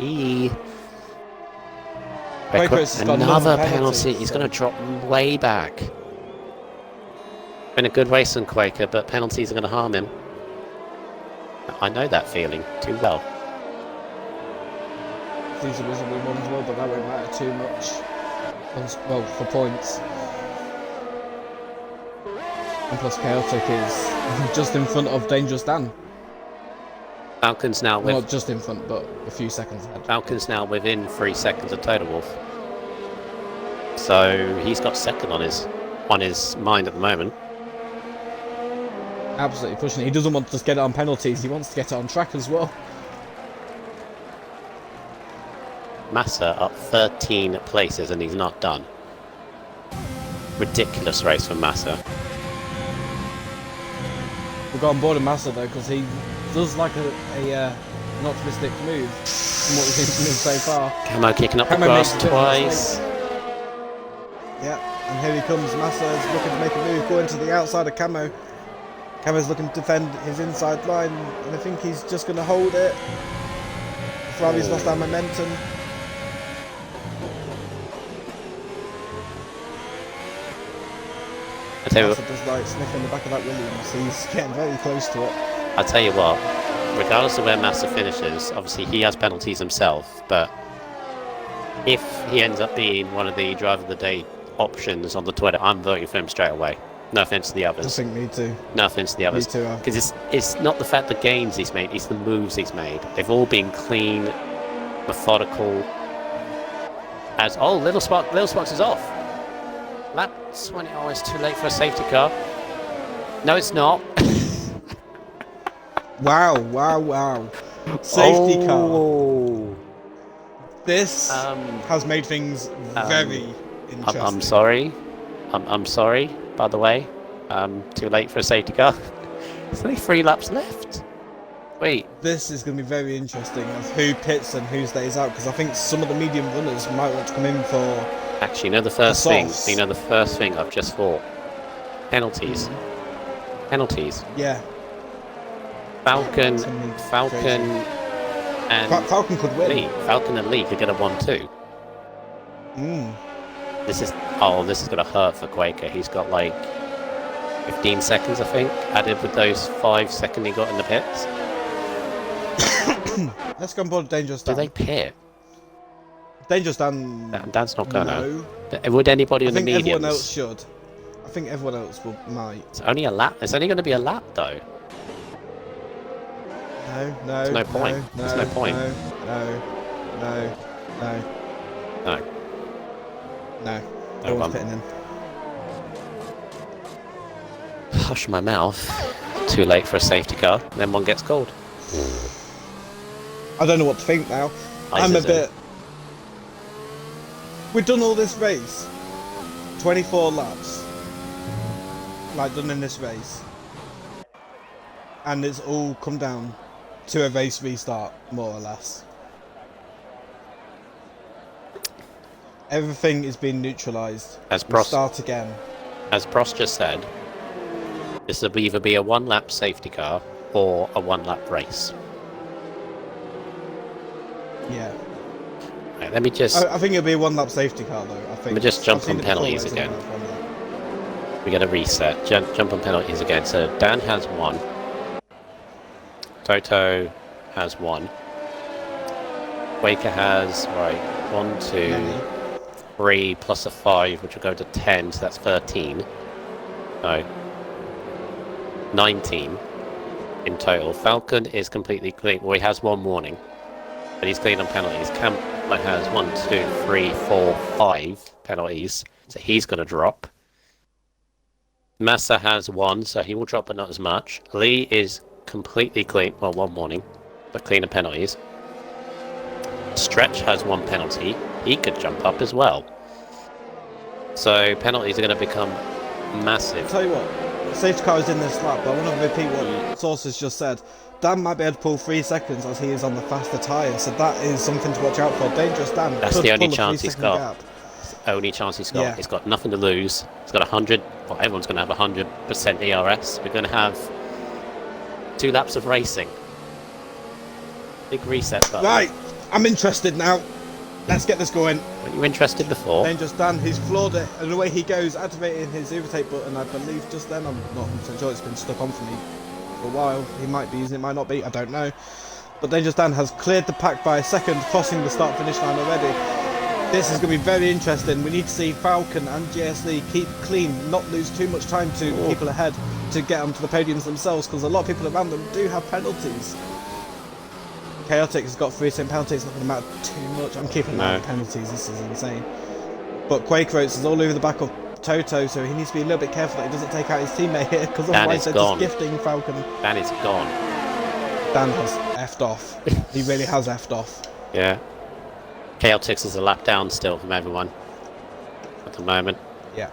Record, has got another penalty, penalty. He's so- going to drop way back. Been a good race on Quaker, but penalties are going to harm him. I know that feeling too well. These are visible ones as well, but that won't matter too much. Well, for points. And plus Chaotic is just in front of Dangerous Dan. Falcon's now Well, with not just in front, but a few seconds ahead. Falcon's now within 3 seconds of Total Wolf. So he's got second on his mind at the moment. Absolutely pushing it. He doesn't want to just get it on penalties, he wants to get it on track as well. Massa up 13 places and he's not done. Ridiculous race from Massa. We've got on board with Massa though, because he does like an optimistic move from what we've seen from him so far. Camo kicking up the Camo grass makes a bit of a twice. Yeah, and here he comes. Massa is looking to make a move, going to the outside of Camo. Camo's looking to defend his inside line, and I think he's just going to hold it. Ferrari's lost our momentum. I tell you Massa does like sniffing the back of that Williams. He's getting very close to it. I'll tell you what, regardless of where Massa finishes, obviously he has penalties himself, but if he ends up being one of the driver of the day options on the Twitter, I'm voting for him straight away. No offense to the I others. think me too. No offense to the others. Me too. Because it's not the fact the gains he's made, it's the moves he's made. They've all been clean, methodical. As Little Spots is off. Lap 20. Oh, it's too late for a safety car. No, it's not. Wow, wow, wow. Safety car. Oh. This has made things very interesting. I'm sorry. I'm sorry, by the way. Too late for a safety car. There's only 3 laps left. Wait. This is going to be very interesting as who pits and who stays out, because I think some of the medium runners might want to come in for... Actually, you know the first thing. softs. You know the first thing I've just thought. Penalties. Penalties. Yeah. Falcon, It's gonna be Falcon, crazy. and Falcon could win. Lee. Falcon and Lee could get a 1-2. Mm. This is gonna hurt for Quaker. He's got like 15 seconds, I think, added with those 5 seconds he got in the pits. Let's go on board Dangerous Do Dan. they pit? Dangerous Dan... Dan's not gonna. No. Would anybody I in the think mediums? everyone else should. I think everyone else might. It's only a lap. It's only going to be a lap though. No, There's no point. There's no point. No. No. No No one's one. pitting in. Hush my mouth. Too late for a safety car. Then one gets called. I don't know what to think now. I'm a bit... We've done all this race. 24 laps. Like, done in this race. And it's all come down to a race restart, more or less. Everything is being neutralised. As We'll Prost, start again. as Prost just said, this will either be a 1-lap safety car or a 1-lap race. Yeah. Right, let me just. I think it'll be a 1-lap safety car, though. I think. Let me just jump I've seen on it before, penalties it's a again. 1-lap, 1-lap. We get a reset. Jump on penalties again. So Dan has 1. Toto has 1. Waker has 1, 2, Many. 3 plus a 5, which will go to 10. So that's 13. No. 19 in total. Falcon is completely clean. Well, he has 1 warning. but he's clean on penalties. Camo has 1, 2, 3, 4, 5 penalties, so he's going to drop. Massa has 1, so he will drop, but not as much. Lee is completely clean, well, 1 warning, but clean on penalties. Stretch has 1 penalty. He could jump up as well. So penalties are going to become massive. I'll tell you what, safety car is in this lap, but I want to repeat what Sources just said. Dan might be able to pull 3 seconds as he is on the faster tyre, so that is something to watch out for. Dangerous Dan. That's the only chance he's got. It's the only chance he's got. Yeah. He's got nothing to lose. He's got 100. Well, everyone's going to have 100% ERS. We're going to have 2 laps of racing. Big reset button. Right, I'm interested now. Let's get this going. Were you interested before? Dangerous Dan, he's floored it, and away he goes, activating his irritate button, I believe just then. I'm not 100% sure, it's been stuck on for me for a while. He might be using it, might not be, I don't know. But Dangerous Dan has cleared the pack by a second, crossing the start finish line already. This is going to be very interesting. We need to see Falcon and GSD keep clean, not lose too much time to people ahead to get onto the podiums themselves, because a lot of people around them do have penalties. Chaotic has got 3 penalties, not going to matter too much. I'm keeping an eye on penalties, this is insane. But Quakeroats is all over the back of Toto, so he needs to be a little bit careful that he doesn't take out his teammate here, because otherwise they're just gifting Falcon. Dan is gone. Dan has effed off. He really has effed off. Yeah. Chaotix is a lap down still from everyone at the moment. Yeah.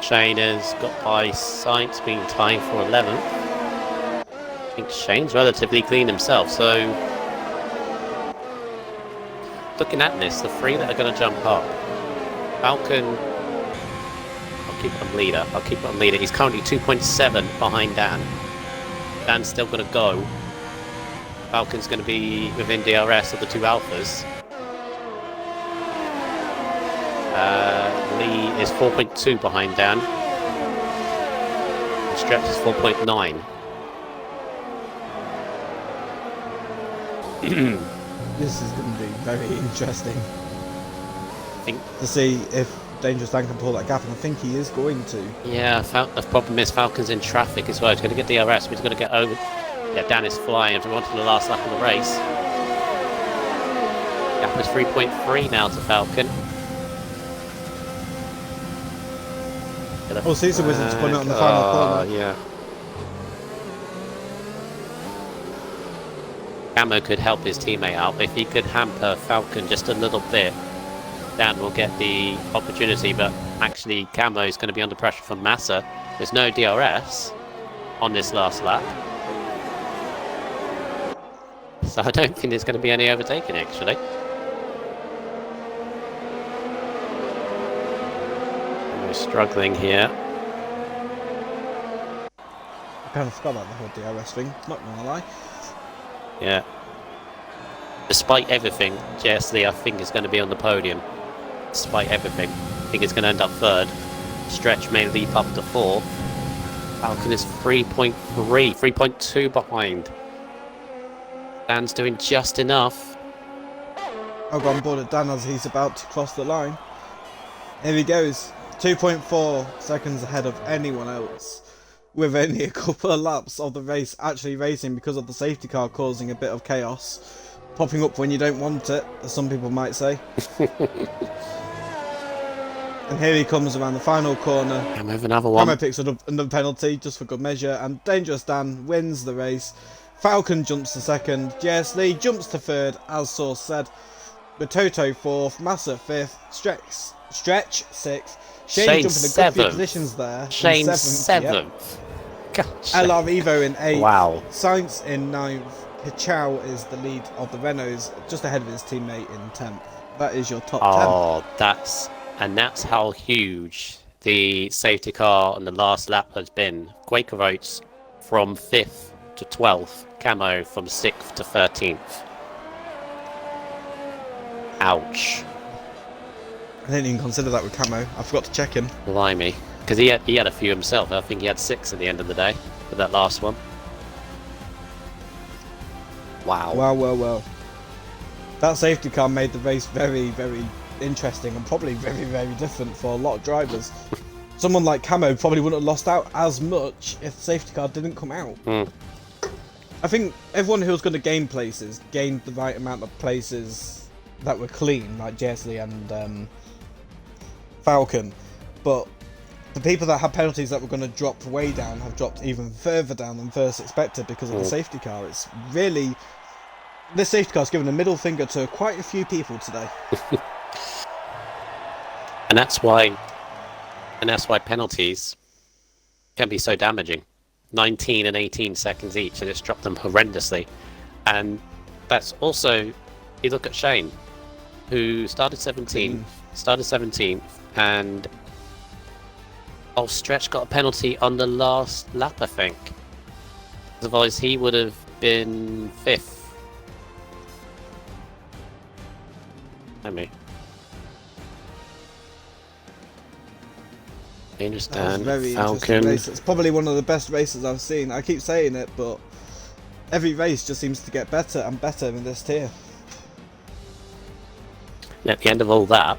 Shane has got by Science being tied for 11th. I think Shane's relatively clean himself, so looking at this, the 3 that are going to jump up, Falcon, I'll keep him leader, he's currently 2.7 behind Dan. Dan's still going to go. Falcon's going to be within DRS of the 2 alphas. Lee is 4.2 behind Dan. And Stretch is 4.9. This is going to be very interesting I think, to see if Dangerous Dan can pull that gap, and I think he is going to. yeah, the problem is Falcon's in traffic as well. He's going to get DRS, but he's going to get over. Yeah, Dan is flying if we want to the last lap of the race. Gap is 3.3 now to Falcon. Oh, Caesar Wizard's putting it on the final corner. Yeah. Camo could help his teammate out. If he could hamper Falcon just a little bit, Dan will get the opportunity, but actually Camo is going to be under pressure from Massa. There's no DRS on this last lap. So I don't think there's going to be any overtaking, actually. We're struggling here. I kind of forgot about the whole DRS thing, not gonna lie. Yeah. Despite everything, JSD I think is going to be on the podium. Despite everything. I think it's going to end up 3rd. Stretch may leap up to 4th. Falcon is 3.2 behind. Dan's doing just enough. I've gone board at Dan as he's about to cross the line. Here he goes. 2.4 seconds ahead of anyone else, with only a couple of laps of the race actually racing because of the safety car causing a bit of chaos, popping up when you don't want it, as some people might say. And here he comes around the final corner. And we have another one. Camo picks up another penalty just for good measure, and Dangerous Dan wins the race. Falcon jumps to 2nd, JS Lee jumps to 3rd, as Source said, with Toto 4th, Massa 5th, Stretch 6th, Shane jumping a good few positions there. Shane 7th. Yep. LR Evo in 8th. Wow. Sainz in 9th. Hichao is the lead of the Renaults, just ahead of his teammate in 10th. That is your top 10. Oh, that's how huge the safety car on the last lap has been. Quaker Oats from 5th to 12th. Camo from 6th to 13th. Ouch. I didn't even consider that with Camo. I forgot to check him. Blimey. Because he had a few himself. I think he had 6 at the end of the day with that last one. Wow. Well. That safety car made the race very, very interesting and probably very, very different for a lot of drivers. Someone like Camo probably wouldn't have lost out as much if the safety car didn't come out. I think everyone who was going to gain places gained the right amount of places that were clean, like Jessley and Falcon. But the people that had penalties that were going to drop way down have dropped even further down than first expected because of the safety car. It's really... This safety car's given a middle finger to quite a few people today. And that's why penalties can be so damaging. 19 and 18 seconds each, and it's dropped them horrendously. And that's also, you look at Shane, who started 17th, and off stretch got a penalty on the last lap, I think. Otherwise, he would have been 5th. Let me. That was very interesting race. It's probably one of the best races I've seen. I keep saying it, but every race just seems to get better and better in this tier. And at the end of all that,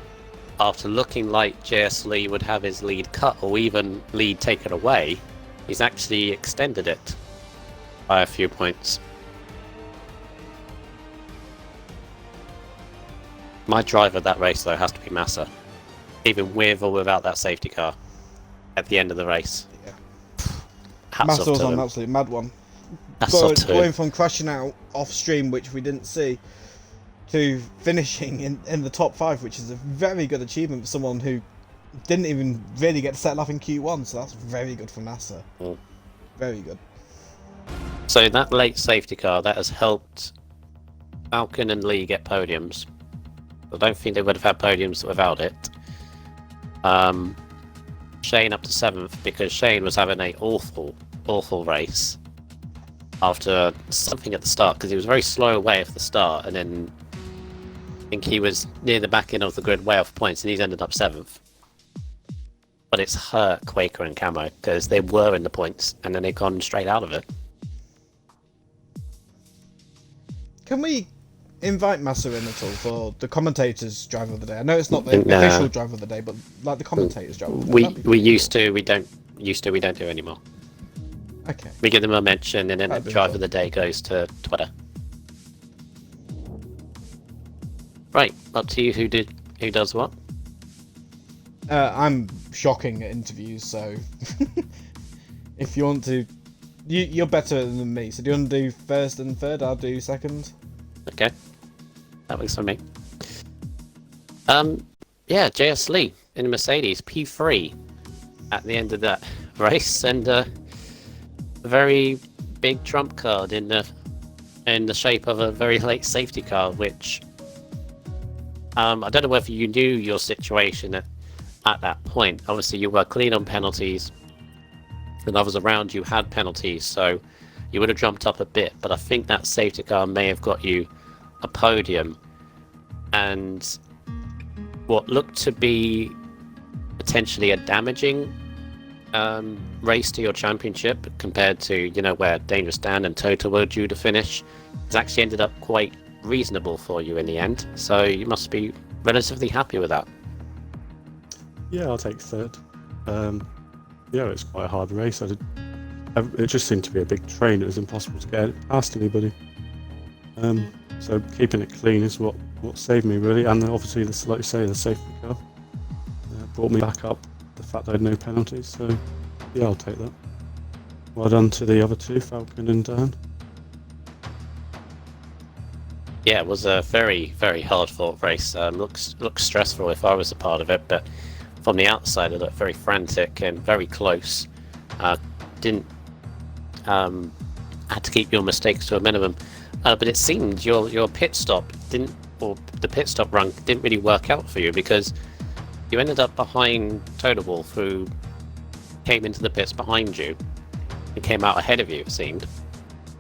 after looking like JS Lee would have his lead cut or even lead taken away, he's actually extended it by a few points. My driver of that race, though, has to be Massa, even with or without that safety car at the end of the race. Yeah. Hats Massa off was to on him. an absolute mad one. Going from crashing out off stream, which we didn't see, to finishing in the top 5, which is a very good achievement for someone who didn't even really get to settle off in Q1, so that's very good for NASA. Very good. So that late safety car, that has helped Falcon and Lee get podiums. I don't think they would have had podiums without it. Shane up to 7th, because Shane was having an awful race after something at the start, because he was very slow away at the start, and then I think he was near the back end of the grid way off points, and he's ended up 7th. But it's hurt Quaker and Camo, because they were in the points, and then they've gone straight out of it. Can we invite Massa in at all for the commentators' driver of the day? I know it's not the official driver of the day, but like the commentators' driver of the day. We used to, we don't do anymore. Okay. We give them a mention, and then the That'd be driver cool. of the day goes to Twitter. Right, up to you. Who does what? I'm shocking at interviews, so if you want to, you're better than me. So do you want to do first and third? I'll do second. Okay, that works for me. Yeah, JS Lee in Mercedes P3 at the end of that race, and a very big trump card in the shape of a very late safety car, which I don't know whether you knew your situation at that point. Obviously, you were clean on penalties, and others around you had penalties, so you would have jumped up a bit. But I think that safety car may have got you a podium, and what looked to be potentially a damaging race to your championship compared to, where Dangerous Dan and Toto were due to finish, it's actually ended up quite reasonable for you in the end. So you must be relatively happy with that. Yeah, I'll take third. Yeah, it's quite a hard race. It just seemed to be a big train. It was impossible to get past anybody. So keeping it clean is what saved me, really. And obviously, like you say, the safety car brought me back up. The fact I had no penalties. So yeah, I'll take that. Well done to the other two, Falcon and Dan. Yeah, it was a very, very hard-fought race. Looks stressful if I was a part of it, but from the outside, it looked very frantic and very close. Had to keep your mistakes to a minimum, but it seemed your pit stop the pit stop run didn't really work out for you, because you ended up behind Total Wolf, who came into the pits behind you and came out ahead of you, it seemed.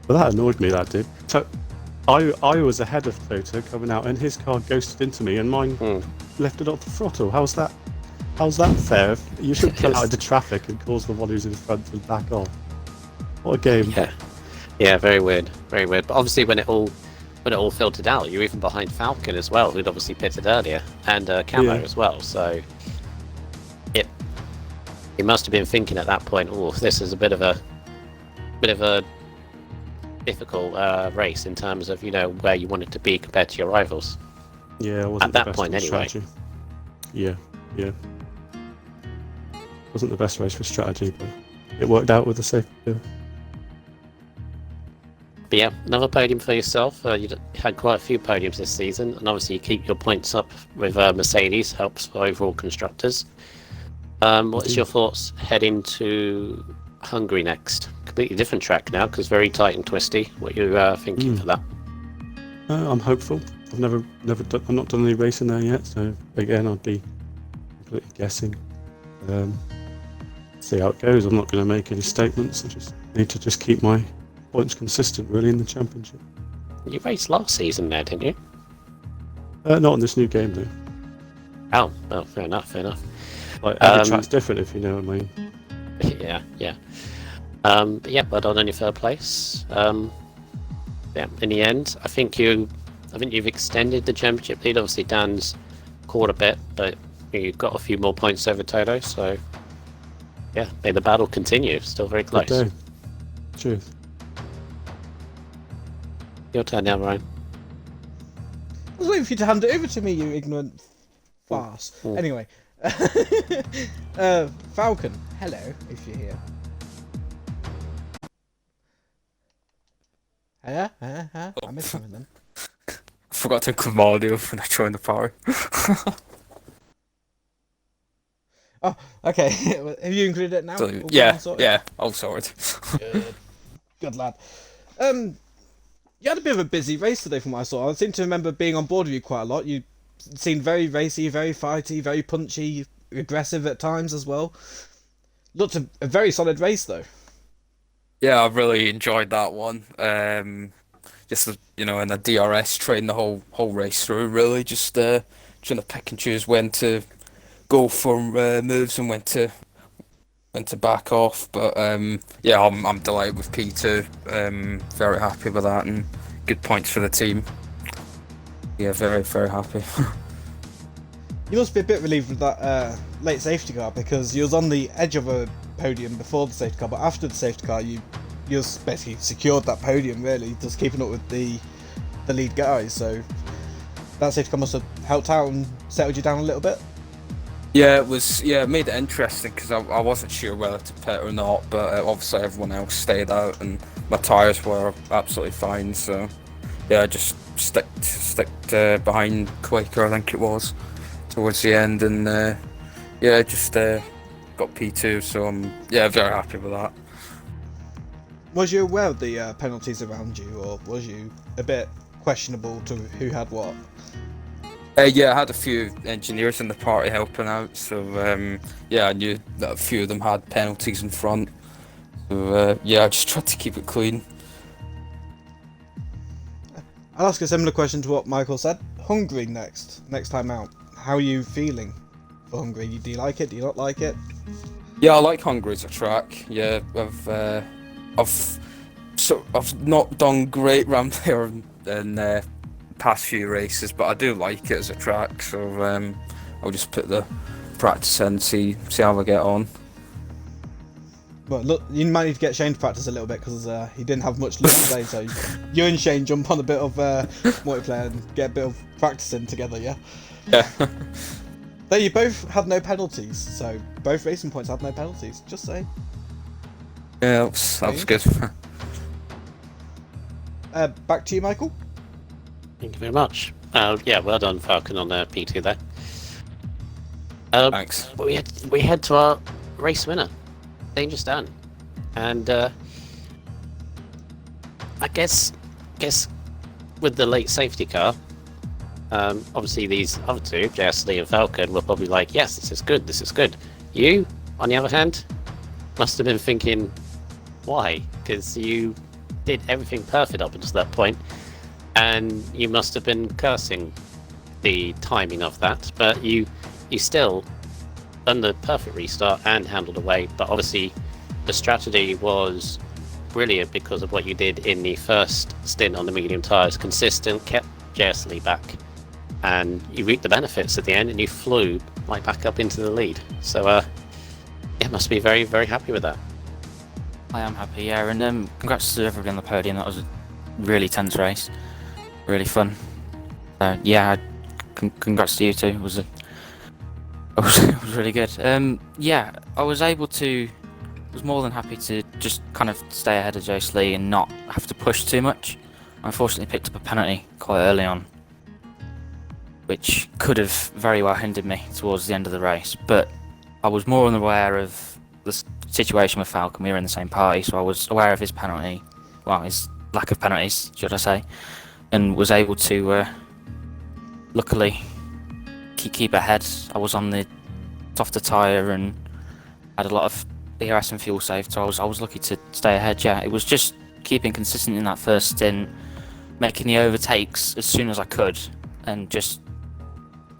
Well, that annoyed me, that did. I was ahead of Toto coming out, and his car ghosted into me, and mine lifted off the throttle. How's that fair? You should pull out into traffic and cause the one who's in front to back off. What a game. Yeah, very weird, very weird. But obviously, when it all filtered out, you're even behind Falcon as well, who'd obviously pitted earlier, and Camo as well. So you must have been thinking at that point, oh, this is a bit of a difficult race in terms of where you wanted to be compared to your rivals. Yeah, it wasn't At the that best point, for anyway. strategy. Yeah. Wasn't the best race for strategy, but it worked out with the safety car. But yeah, another podium for yourself. You had quite a few podiums this season, and obviously you keep your points up with Mercedes, helps for overall constructors. What's your thoughts heading to Hungary next? Completely different track now, because very tight and twisty. What are you thinking for that? I'm hopeful. I've never done. I've not done any racing there yet, so again, I'd be completely guessing. See how it goes. I'm not going to make any statements. I just need to just keep my points consistent, really, in the championship. You raced last season there, didn't you? Not in this new game, though. Oh, well, fair enough. Like every track's different, if you know what I mean. Yeah. But yeah, well done on your third place. Yeah, in the end, I think you've extended the championship lead. Obviously, Dan's caught a bit, but you've got a few more points over Toto. So yeah, may the battle continue. Still very close. Good day. Cheers. Your turn now, Ryan. I was waiting for you to hand it over to me, you ignorant farce. Ooh. Anyway, Falcon, hello, if you're here. I missed something then. I forgot to include audio when I joined the party. Oh, okay. Have you included it now? So, All good yeah, and sorted? yeah, all sorted. Good lad. You had a bit of a busy race today from what I saw. I seem to remember being on board with you quite a lot. You seemed very racy, very fighty, very punchy, aggressive at times as well. Looked a very solid race though. Yeah, I really enjoyed that one. Just in the DRS train the whole race through. Really, just trying to pick and choose when to go for moves and when to back off. But yeah, I'm delighted with P2. Very happy with that and good points for the team. Yeah, very very happy. You must be a bit relieved with that late safety car because you was on the edge of a podium before the safety car, but after the safety car you just basically secured that podium really, just keeping up with the lead guys. So that safety car must have helped out and settled you down a little bit. Yeah, it was. Yeah, it made it interesting because I wasn't sure whether to pit or not, but obviously everyone else stayed out and my tyres were absolutely fine. So yeah, I just sticked behind Quaker, I think it was, towards the end, and yeah, just got P2. So I'm very happy with that. Was you aware of the penalties around you, or was you a bit questionable to who had what? Yeah, I had a few engineers in the party helping out, so yeah, I knew that a few of them had penalties in front. So yeah, I just tried to keep it clean. I'll ask a similar question to what Michael said. Hungary next time out. How are you feeling for Hungary? Do you like it? Do you not like it? Yeah, I like Hungary as a track. Yeah, I've not done great around there in past few races, but I do like it as a track. So I'll just put the practice in, see how I get on. Well, look, you might need to get Shane to practice a little bit because he didn't have much luck today. So you and Shane jump on a bit of multiplayer and get a bit of practice in together, yeah? Yeah. Though you both had no penalties, so both racing points had no penalties. Just saying. Yeah, that was good. Back to you, Michael. Thank you very much. Yeah, well done, Falcon, on P2 there. Thanks. We head to our race winner, Dangerous Dan, and I guess with the late safety car, obviously these other two, JSD and Falcon, were probably like, yes, this is good. You, on the other hand, must have been thinking, why? Because you did everything perfect up until that point, and you must have been cursing the timing of that, but you still done the perfect restart and handled away. But obviously the strategy was brilliant because of what you did in the first stint on the medium tyres. Consistent, kept JSD back, and you reaped the benefits at the end, and you flew right back up into the lead. So yeah, must be very, very happy with that. I am happy, yeah, and congrats to everybody on the podium. That was a really tense race, really fun. Yeah, congrats to you too. It was it was really good. Yeah, I was more than happy to just kind of stay ahead of Jace Lee and not have to push too much. I unfortunately picked up a penalty quite early on, which could have very well hindered me towards the end of the race, but I was more than aware of the situation with Falcon. We were in the same party, so I was aware of his penalty, well, his lack of penalties, should I say, and was able to luckily keep ahead. I was on the softer tyre and had a lot of DRS and fuel saved, so I was lucky to stay ahead. Yeah, it was just keeping consistent in that first stint, making the overtakes as soon as I could, and just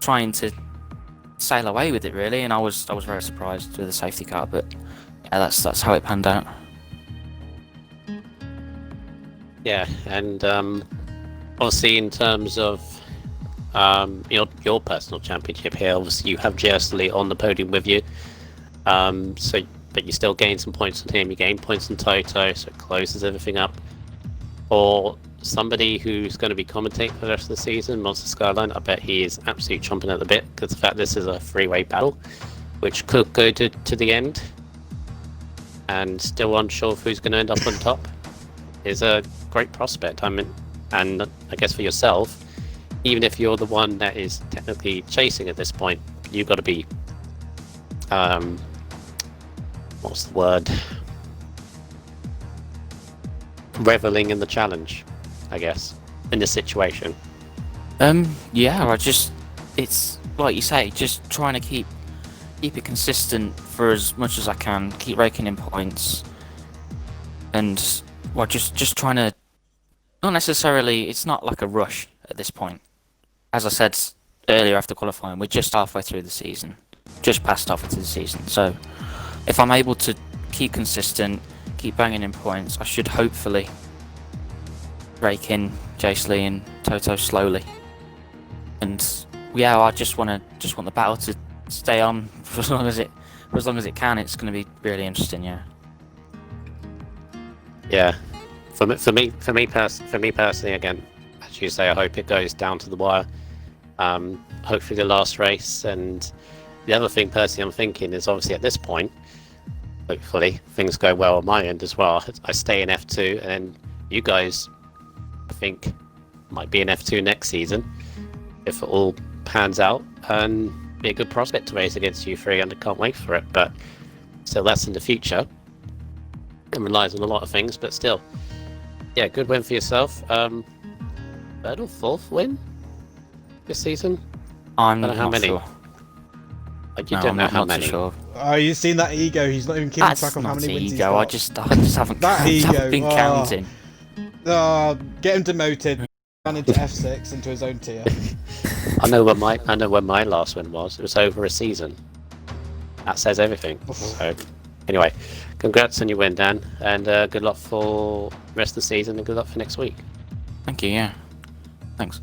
trying to sail away with it really. And I was very surprised with the safety car, but yeah, that's how it panned out. Yeah, and obviously in terms of your personal championship here, obviously you have Jace Lee on the podium with you. But you still gain some points on him. You gain points on Toto, so it closes everything up. For somebody who's going to be commentating for the rest of the season, Monster Skyline, I bet he is absolutely chomping at the bit, because the fact this is a three-way battle, which could go to the end, and still unsure of who's going to end up on top, is a great prospect. I mean, and I guess for yourself, even if you're the one that is technically chasing at this point, you've got to be, what's the word? Reveling in the challenge, I guess, in this situation. Yeah, it's like you say, just trying to keep it consistent for as much as I can, keep raking in points, and just trying to, not necessarily, it's not like a rush at this point. As I said earlier after qualifying, we're just halfway through the season, just past halfway through the season, so if I'm able to keep consistent, keep banging in points, I should hopefully rake in Jace Lee and Toto slowly. And yeah, I just want the battle to stay on for as long as it can. It's going to be really interesting, yeah. Yeah, for me personally, again, as you say, I hope it goes down to the wire. Hopefully the last race. And the other thing personally I'm thinking is, obviously at this point, hopefully things go well on my end as well. I stay in F2, and then you guys, I think, might be in F2 next season if it all pans out, and be a good prospect to race against you three, and I can't wait for it. But still, that's in the future. It relies on a lot of things, but still, yeah, good win for yourself. Third or fourth win this season? I'm I don't know how not many. sure. You don't know how many. Sure. Oh, you've seen that ego. He's not even keeping track of how many wins he's got. I just haven't, That haven't been ego, counting. Oh, get him demoted. Down into F6, into his own tier. I know when my last win was. It was over a season. That says everything. So, anyway, congrats on your win, Dan, and good luck for the rest of the season, and good luck for next week. Thank you. Yeah. Thanks.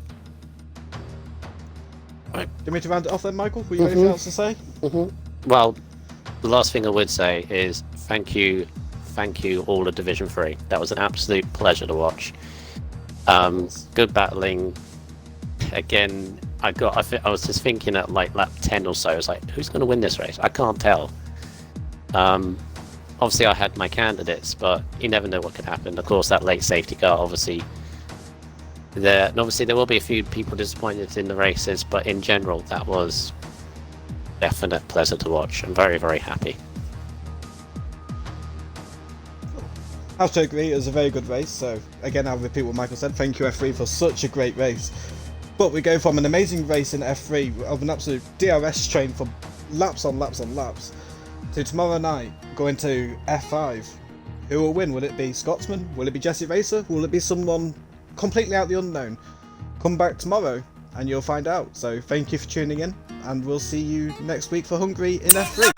Do you want me to round it off then, Michael? Were you anything else to say? Well, the last thing I would say is thank you all of Division 3. That was an absolute pleasure to watch. Good battling. Again, I was just thinking at like lap 10 or so, I was like, who's going to win this race? I can't tell. Obviously I had my candidates, but you never know what could happen. Of course, that late safety car, obviously there will be a few people disappointed in the races, but in general, that was definite pleasure to watch. I'm very, very happy. I have to agree, it was a very good race. So again, I'll repeat what Michael said. Thank you, F3, for such a great race. But we go from an amazing race in F3 of an absolute DRS train for laps on laps on laps to tomorrow night going to F5. Who will win? Will it be Scotsman? Will it be Jesse Racer? Will it be someone completely out the unknown? Come back tomorrow and you'll find out. So thank you for tuning in, and we'll see you next week for Hungary in F3.